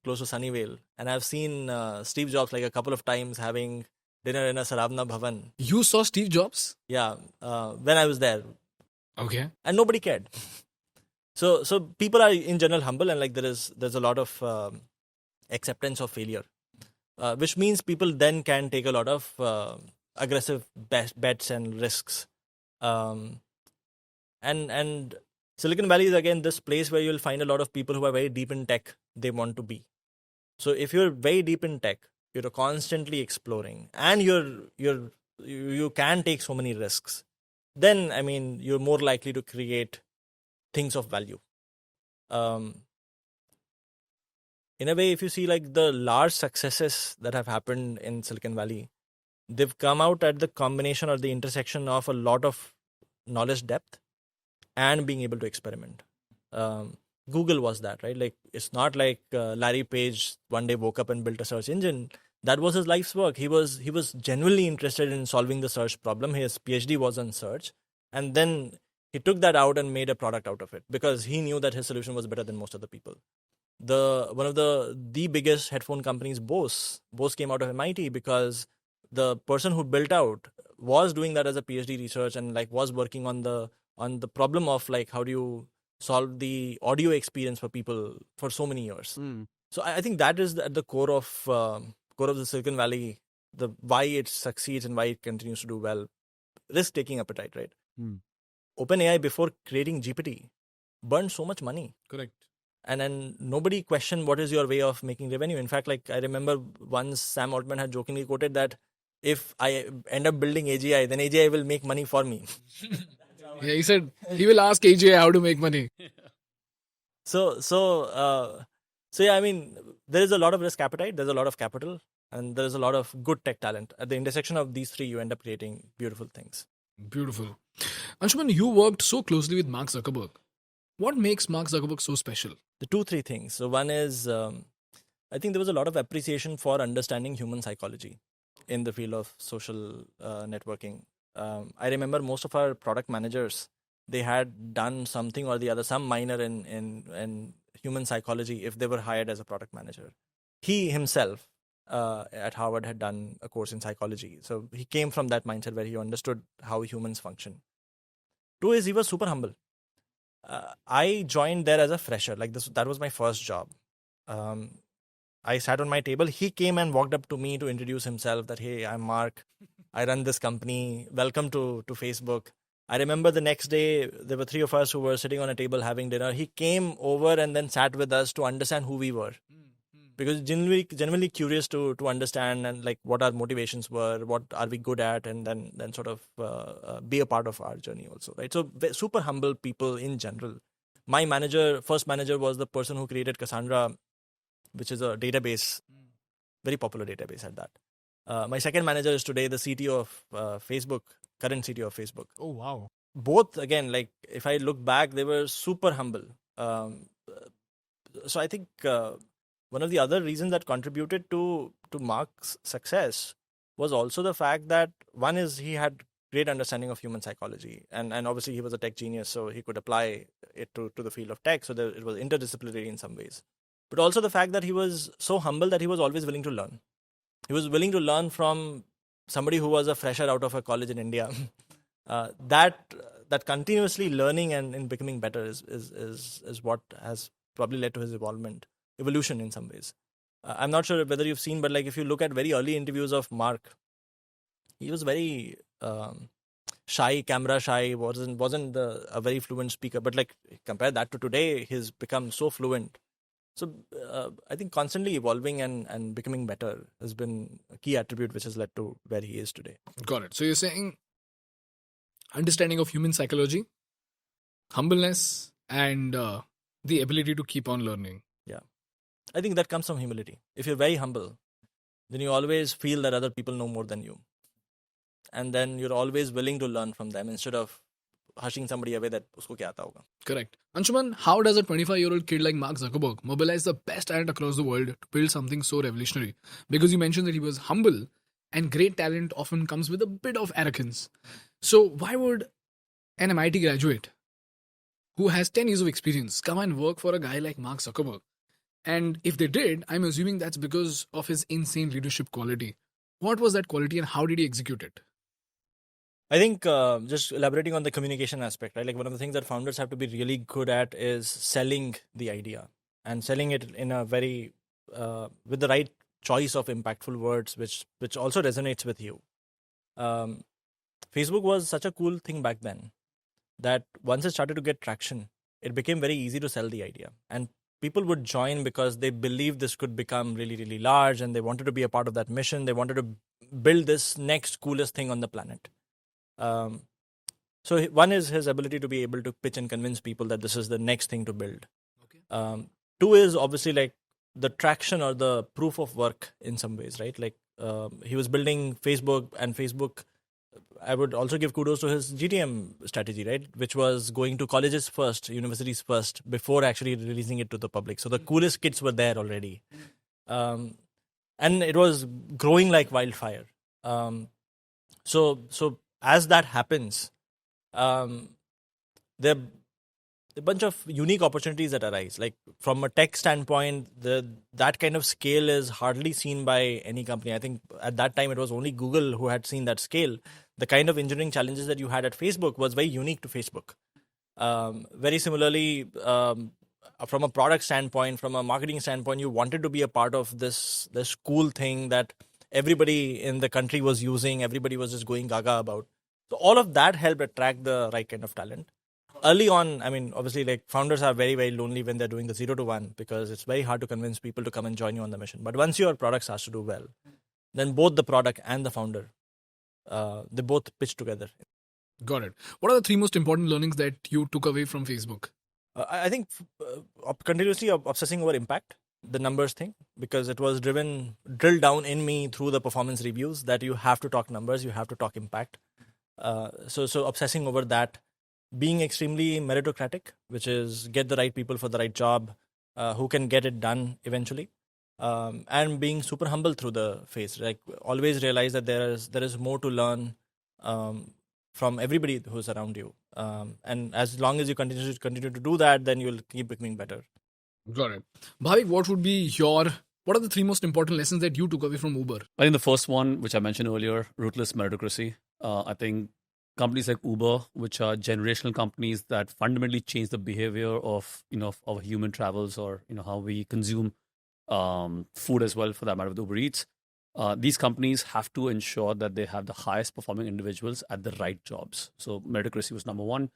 close to Sunnyvale, and I've seen Steve Jobs like a couple of times having dinner in a Saravana Bhavan. You saw Steve Jobs? Yeah, when I was there, Okay. and nobody cared. So people are in general humble, and like there's a lot of acceptance of failure, which means people then can take a lot of aggressive bets and risks, and Silicon Valley is again this place where you'll find a lot of people who are very deep in tech. They want to be. So if you're very deep in tech, you're constantly exploring, and you can take so many risks. Then I mean you're more likely to create things of value. In a way, if you see like the large successes that have happened in Silicon Valley, they've come out at the combination or the intersection of a lot of knowledge depth and being able to experiment. Google was that, right? Like it's not like Larry Page one day woke up and built a search engine. That was his life's work. He was genuinely interested in solving the search problem. His PhD was on search, and then he took that out and made a product out of it because he knew that his solution was better than most of the people. One of the biggest headphone companies, Bose came out of MIT because the person who built out was doing that as a PhD research and like was working on the problem of like how do you solve the audio experience for people for so many years. So I think that is at the core of the Silicon Valley, the why it succeeds and why it continues to do well. Risk-taking appetite, right? OpenAI before creating GPT burned so much money. Correct. And then nobody questioned what is your way of making revenue. In fact, like I remember once Sam Altman had jokingly quoted that if I end up building AGI, then AGI will make money for me. Yeah, he said he will ask AJ how to make money. So yeah, I mean, there is a lot of risk appetite, there's a lot of capital, and there is a lot of good tech talent. At the intersection of these three, you end up creating beautiful things. Beautiful. Anshuman, you worked so closely with Mark Zuckerberg. What makes Mark Zuckerberg so special? The 2-3 things. So one is, I think there was a lot of appreciation for understanding human psychology in the field of social networking. I remember most of our product managers, they had done something or the other, some minor in human psychology if they were hired as a product manager. He himself at Harvard had done a course in psychology. So he came from that mindset where he understood how humans function. 2 is he was super humble. I joined there as a fresher. Like that was my first job. I sat on my table. He came and walked up to me to introduce himself that, hey, I'm Mark. I run this company. Welcome to Facebook. I remember the next day, there were 3 of us who were sitting on a table having dinner. He came over and then sat with us to understand who we were. Because genuinely curious to understand and like what our motivations were, what are we good at, and then sort of be a part of our journey also, right? So super humble people in general. My first manager was the person who created Cassandra, which is a database, very popular database at that. My second manager is today the CTO of Facebook, current CTO of Facebook. Oh, wow. Both, again, like if I look back, they were super humble. So I think one of the other reasons that contributed to Mark's success was also the fact that one is he had great understanding of human psychology, and obviously he was a tech genius, so he could apply it to the field of tech. So it was interdisciplinary in some ways, but also the fact that he was so humble that he was always willing to learn. He was willing to learn from somebody who was a fresher out of a college in India. That continuously learning and becoming better is what has probably led to his evolution in some ways. I'm not sure whether you've seen, but like if you look at very early interviews of Mark, he was very shy, camera shy, wasn't a very fluent speaker. But like compare that to today, he's become so fluent. So I think constantly evolving and becoming better has been a key attribute which has led to where he is today. Got it. So you're saying understanding of human psychology, humbleness, and the ability to keep on learning. Yeah. I think that comes from humility. If you're very humble, then you always feel that other people know more than you. And then you're always willing to learn from them instead of hushing somebody away that usko kya aata hoga. Correct. Anshuman, how does a 25-year-old kid like Mark Zuckerberg mobilize the best talent across the world to build something so revolutionary? Because you mentioned that he was humble, and great talent often comes with a bit of arrogance. So why would an MIT graduate who has 10 years of experience come and work for a guy like Mark Zuckerberg? And if they did, I'm assuming that's because of his insane leadership quality. What was that quality and how did he execute it? I think just elaborating on the communication aspect, right? Like one of the things that founders have to be really good at is selling the idea and selling it in a very with the right choice of impactful words, which also resonates with you. Facebook was such a cool thing back then that once it started to get traction, it became very easy to sell the idea, and people would join because they believed this could become really, really large, and they wanted to be a part of that mission. They wanted to build this next coolest thing on the planet. So one is his ability to be able to pitch and convince people that this is the next thing to build. Okay. Two is obviously like the traction or the proof of work in some ways, right? Like he was building Facebook, and Facebook, I would also give kudos to his GTM strategy, right? Which was going to colleges first, universities first, before actually releasing it to the public. So the coolest kids were there already. And it was growing like wildfire. So as that happens, there are a bunch of unique opportunities that arise. Like from a tech standpoint, that kind of scale is hardly seen by any company. I think at that time it was only Google who had seen that scale. The kind of engineering challenges that you had at Facebook was very unique to Facebook. Very similarly, from a product standpoint, from a marketing standpoint, you wanted to be a part of this cool thing that everybody in the country was using, everybody was just going gaga about. So all of that helped attract the right kind of talent. Early on, I mean, obviously, like founders are very, very lonely when they're doing the 0 to 1 because it's very hard to convince people to come and join you on the mission. But once your product starts to do well, then both the product and the founder, they both pitch together. Got it. What are the 3 most important learnings that you took away from Facebook? I think continuously obsessing over impact, the numbers thing, because it was drilled down in me through the performance reviews that you have to talk numbers, you have to talk impact. So obsessing over that, being extremely meritocratic, which is get the right people for the right job, who can get it done eventually, and being super humble through the phase. Like always realize that there is more to learn from everybody who's around you, and as long as you continue to do that, then you'll keep becoming better. Got it. Bhavik, what are the 3 most important lessons that you took away from Uber? I think the first one, which I mentioned earlier, ruthless meritocracy. I think companies like Uber, which are generational companies that fundamentally change the behavior of our human travels, or how we consume food as well, for that matter, with Uber Eats. These companies have to ensure that they have the highest performing individuals at the right jobs. So meritocracy was number 1.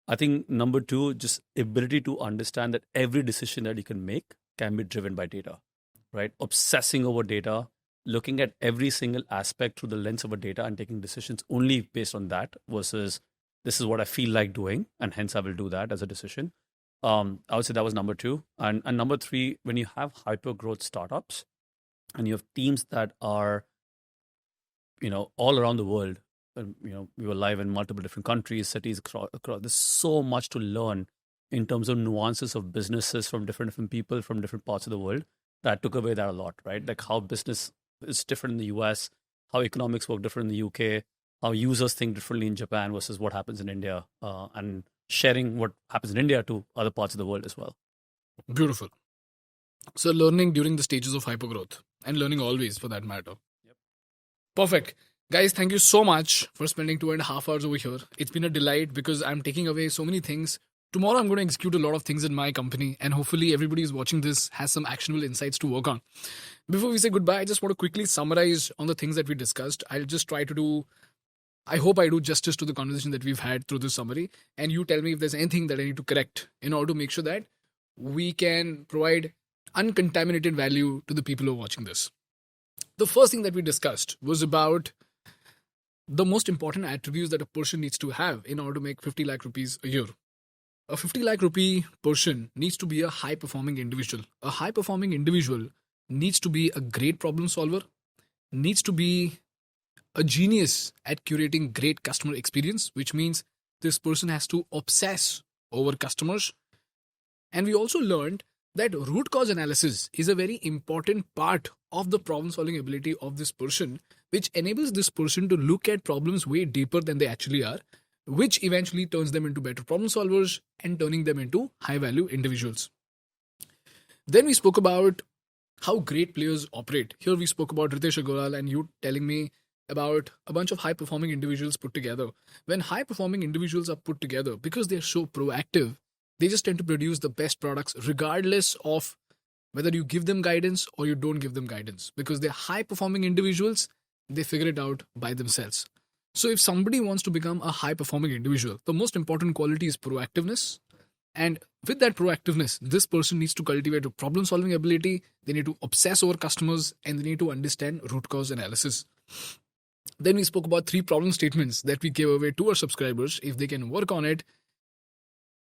I think number 2, just ability to understand that every decision that you can make can be driven by data, right? Obsessing over data, looking at every single aspect through the lens of a data and taking decisions only based on that versus this is what I feel like doing and hence I will do that as a decision. I would say that was number 2. And number 3, when you have hyper growth startups and you have teams that are, all around the world, we were live in multiple different countries, cities across. There's so much to learn in terms of nuances of businesses from different people from different parts of the world. That took away that a lot, right? Like how business is different in the US, how economics work different in the UK, how users think differently in Japan versus what happens in India, and sharing what happens in India to other parts of the world as well. Beautiful. So learning during the stages of hypergrowth and learning always for that matter. Yep. Perfect. Guys, thank you so much for spending 2.5 hours over here. It's been a delight because I'm taking away so many things. Tomorrow I'm going to execute a lot of things in my company and hopefully everybody who's watching this has some actionable insights to work on. Before we say goodbye, I just want to quickly summarize on the things that we discussed. I'll just try to do, I hope I do justice to the conversation that we've had through this summary. And you tell me if there's anything that I need to correct in order to make sure that we can provide uncontaminated value to the people who are watching this. The first thing that we discussed was about the most important attributes that a person needs to have in order to make 50 lakh rupees a year. A 50 lakh rupee person needs to be a high performing individual. A high performing individual needs to be a great problem solver, needs to be a genius at curating great customer experience, which means this person has to obsess over customers. And we also learned that root cause analysis is a very important part of the problem solving ability of this person, which enables this person to look at problems way deeper than they actually are, which eventually turns them into better problem solvers and turning them into high value individuals. Then we spoke about how great players operate. Here we spoke about Ritesh Agarwal and you telling me about a bunch of high performing individuals put together. When high performing individuals are put together, because they're so proactive, they just tend to produce the best products regardless of whether you give them guidance or you don't give them guidance. Because they're high performing individuals, they figure it out by themselves. So if somebody wants to become a high performing individual, the most important quality is proactiveness. And with that proactiveness, this person needs to cultivate a problem solving ability. They need to obsess over customers and they need to understand root cause analysis. Then we spoke about 3 problem statements that we gave away to our subscribers. If they can work on it,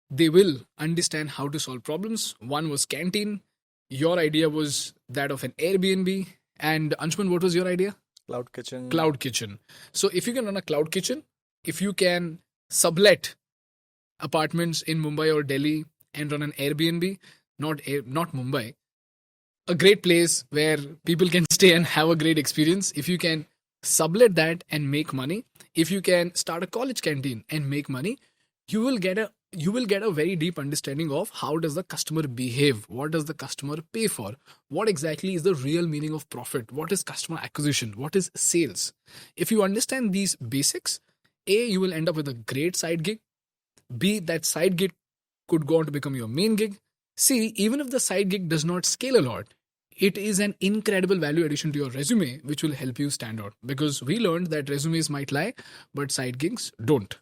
they will understand how to solve problems. One was canteen. Your idea was that of an Airbnb. And Anshuman, what was your idea? Cloud kitchen. Cloud kitchen. So if you can run a cloud kitchen, if you can sublet apartments in Mumbai or Delhi and run an Airbnb, not Mumbai, a great place where people can stay and have a great experience. If you can sublet that and make money, if you can start a college canteen and make money, you will get a very deep understanding of how does the customer behave, what does the customer pay for, what exactly is the real meaning of profit, what is customer acquisition, what is sales. If you understand these basics, A, you will end up with a great side gig. B, that side gig could go on to become your main gig. C, even if the side gig does not scale a lot, it is an incredible value addition to your resume, which will help you stand out. Because we learned that resumes might lie, but side gigs don't.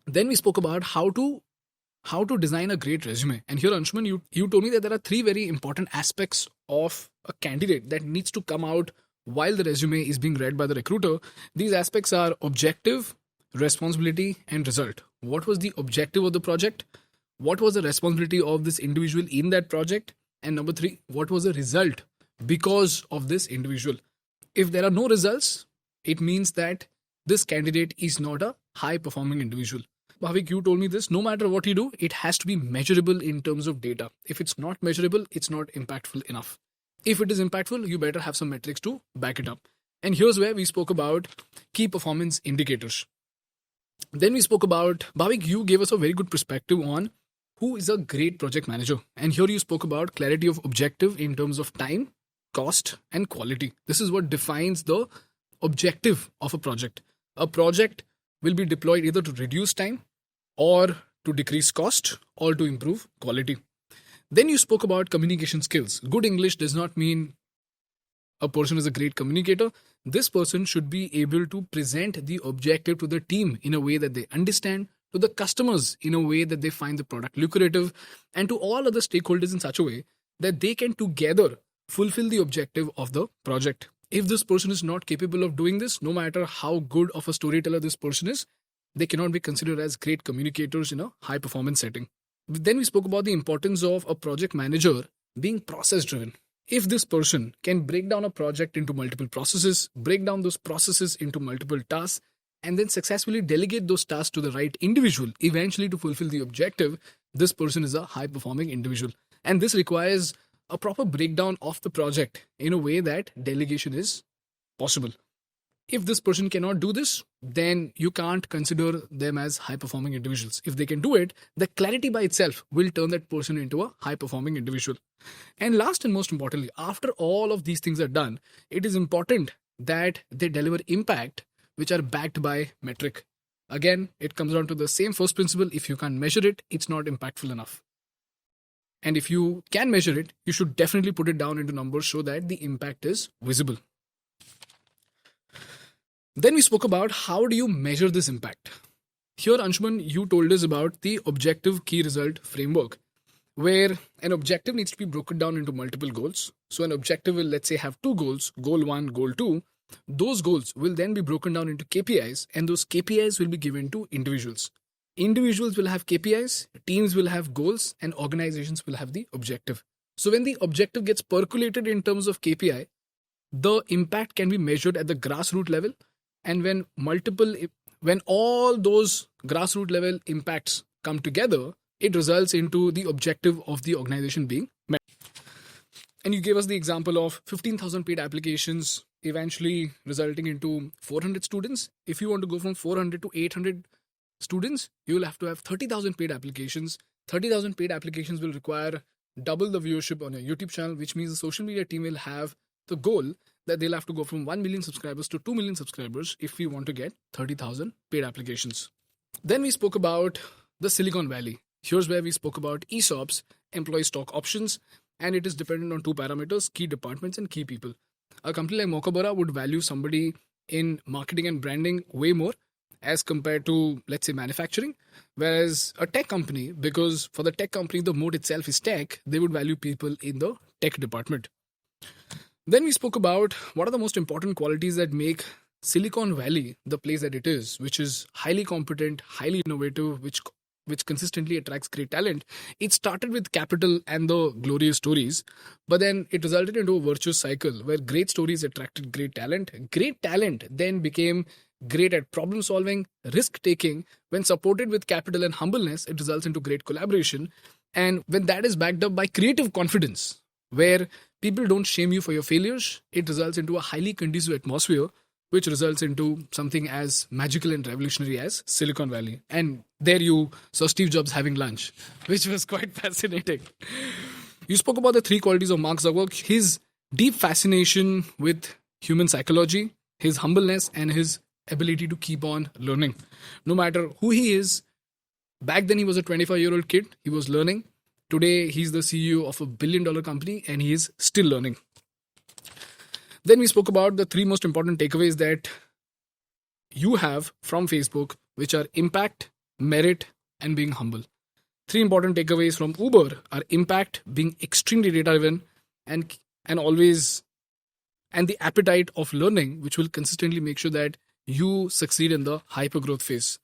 Then we spoke about how to design a great resume. And here, Anshuman, you told me that there are 3 very important aspects of a candidate that needs to come out while the resume is being read by the recruiter. These aspects are objective, responsibility, and result. What was the objective of the project? What was the responsibility of this individual in that project? And number 3, what was the result because of this individual? If there are no results, it means that this candidate is not a high performing individual. Bhavik, you told me this. No matter what you do, it has to be measurable in terms of data. If it's not measurable, it's not impactful enough. If it is impactful, you better have some metrics to back it up. And here's where we spoke about key performance indicators. Then we spoke about, Bhavik, you gave us a very good perspective on who is a great project manager. And here you spoke about clarity of objective in terms of time, cost, and quality. This is what defines the objective of a project. A project will be deployed either to reduce time or to decrease cost or to improve quality. Then you spoke about communication skills. Good English does not mean a person is a great communicator. This person should be able to present the objective to the team in a way that they understand, to the customers in a way that they find the product lucrative, and to all other stakeholders in such a way that they can together fulfill the objective of the project. If this person is not capable of doing this, no matter how good of a storyteller this person is, they cannot be considered as great communicators in a high performance setting. Then we spoke about the importance of a project manager being process driven. If this person can break down a project into multiple processes, break down those processes into multiple tasks, and then successfully delegate those tasks to the right individual, eventually to fulfill the objective, this person is a high performing individual. And this requires a proper breakdown of the project in a way that delegation is possible. If this person cannot do this, then you can't consider them as high performing individuals. If they can do it, the clarity by itself will turn that person into a high performing individual. And last and most importantly, after all of these things are done, it is important that they deliver impact which are backed by metric. Again, it comes down to the same first principle. If you can't measure it, it's not impactful enough. And if you can measure it, you should definitely put it down into numbers so that the impact is visible. Then we spoke about how do you measure this impact. Here, Anshuman, you told us about the objective key result framework, where an objective needs to be broken down into multiple goals. So an objective will, let's say, have two goals, goal 1, goal 2. Those goals will then be broken down into KPIs, and those KPIs will be given to individuals. Individuals will have KPIs, teams will have goals, and organizations will have the objective. So when the objective gets percolated in terms of KPI, the impact can be measured at the grassroots level. And when all those grassroots level impacts come together, it results into the objective of the organization being met. And you gave us the example of 15,000 paid applications eventually resulting into 400 students. If you want to go from 400 to 800 students, you will have to have 30,000 paid applications. 30,000 paid applications will require double the viewership on your YouTube channel, which means the social media team will have the goal that they'll have to go from 1 million subscribers to 2 million subscribers if we want to get 30,000 paid applications. Then we spoke about the Silicon Valley. Here's where we spoke about ESOPs, employee stock options, and it is dependent on two parameters, key departments and key people. A company like Mokobara would value somebody in marketing and branding way more as compared to, let's say, manufacturing. Whereas a tech company, because for the tech company, the mode itself is tech, they would value people in the tech department. Then we spoke about what are the most important qualities that make Silicon Valley the place that it is, which is highly competent, highly innovative, which consistently attracts great talent. It started with capital and the glorious stories, but then it resulted into a virtuous cycle where great stories attracted great talent. Great talent then became great at problem solving, risk taking. When supported with capital and humbleness, it results into great collaboration. And when that is backed up by creative confidence, where people don't shame you for your failures, it results into a highly conducive atmosphere, which results into something as magical and revolutionary as Silicon Valley. And there you saw Steve Jobs having lunch, which was quite fascinating. You spoke about the three qualities of Mark Zuckerberg: his deep fascination with human psychology, his humbleness, and his ability to keep on learning. No matter who he is, back then he was a 25-year-old kid, he was learning. Today, he's the CEO of a billion-dollar company and he is still learning. Then we spoke about the three most important takeaways that you have from Facebook, which are impact, merit, and being humble. Three important takeaways from Uber are impact, being extremely data-driven, and the appetite of learning, which will consistently make sure that you succeed in the hyper-growth phase.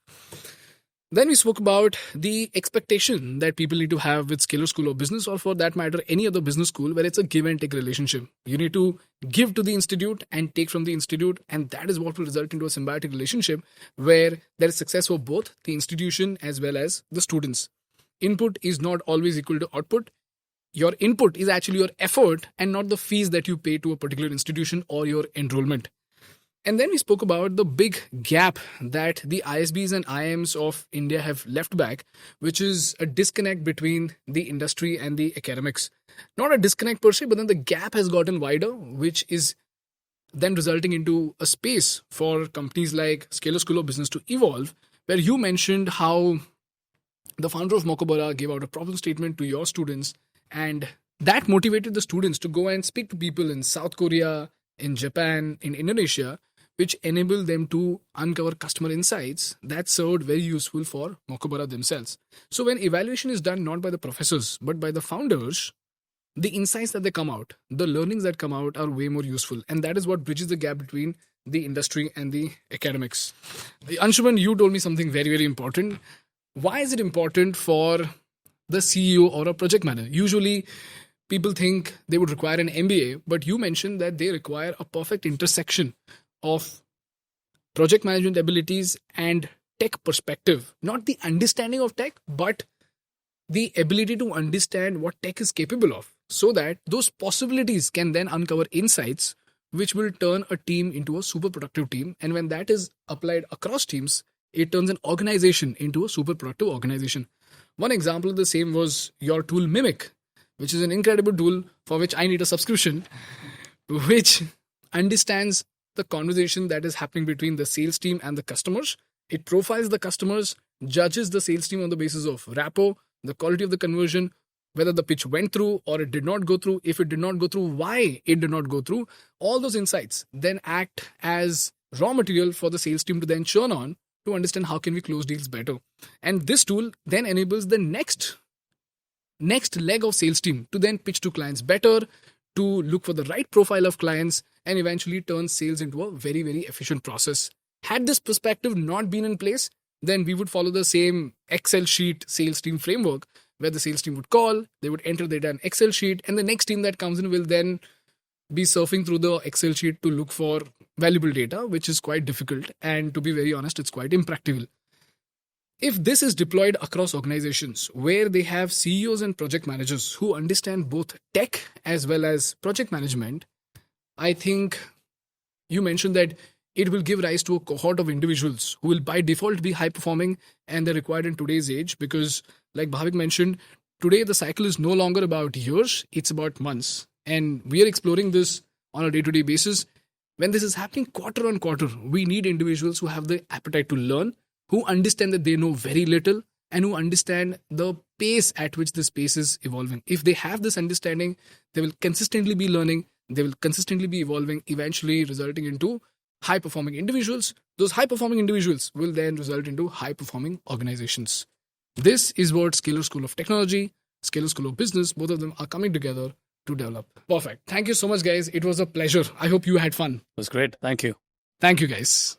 Then we spoke about the expectation that people need to have with Scalar School of Business, or for that matter, any other business school, where it's a give and take relationship. You need to give to the institute and take from the institute, and that is what will result into a symbiotic relationship where there is success for both the institution as well as the students. Input is not always equal to output. Your input is actually your effort and not the fees that you pay to a particular institution or your enrollment. And then we spoke about the big gap that the ISBs and IIMs of India have left back, which is a disconnect between the industry and the academics. Not a disconnect per se, but then the gap has gotten wider, which is then resulting into a space for companies like Scalar School of Business to evolve, where you mentioned how the founder of Mokobara gave out a problem statement to your students, and that motivated the students to go and speak to people in South Korea, in Japan, in Indonesia, which enabled them to uncover customer insights that served very useful for Mokobara themselves. So when evaluation is done not by the professors, but by the founders, the insights that they come out, the learnings that come out are way more useful. And that is what bridges the gap between the industry and the academics. Anshuman, you told me something very, very important. Why is it important for the CEO or a project manager? Usually, people think they would require an MBA, but you mentioned that they require a perfect intersection of project management abilities and tech perspective. Not the understanding of tech, but the ability to understand what tech is capable of, so that those possibilities can then uncover insights which will turn a team into a super productive team. And when that is applied across teams, it turns an organization into a super productive organization. One example of the same was your tool Mimic, which is an incredible tool for which I need a subscription, which understands the conversation that is happening between the sales team and the customers. It profiles the customers, judges the sales team on the basis of rapport, the quality of the conversion, whether the pitch went through or it did not go through. If it did not go through, why it did not go through. All those insights then act as raw material for the sales team to then churn on to understand how can we close deals better. And this tool then enables the next leg of sales team to then pitch to clients better, to look for the right profile of clients, and eventually turn sales into a very, very efficient process. Had this perspective not been in place, then we would follow the same Excel sheet sales team framework where the sales team would call, they would enter data in Excel sheet, and the next team that comes in will then be surfing through the Excel sheet to look for valuable data, which is quite difficult. And to be very honest, it's quite impractical. If this is deployed across organizations where they have CEOs and project managers who understand both tech as well as project management, I think you mentioned that it will give rise to a cohort of individuals who will by default be high performing, and they're required in today's age because, like Bhavik mentioned, today the cycle is no longer about years, it's about months. And we are exploring this on a day-to-day basis. When this is happening quarter on quarter, we need individuals who have the appetite to learn, who understand that they know very little, and who understand the pace at which the space is evolving. If they have this understanding, they will consistently be learning, they will consistently be evolving, eventually resulting into high-performing individuals. Those high-performing individuals will then result into high-performing organizations. This is what Scalar School of Technology, Scalar School of Business, both of them are coming together to develop. Perfect. Thank you so much, guys. It was a pleasure. I hope you had fun. It was great. Thank you. Thank you, guys.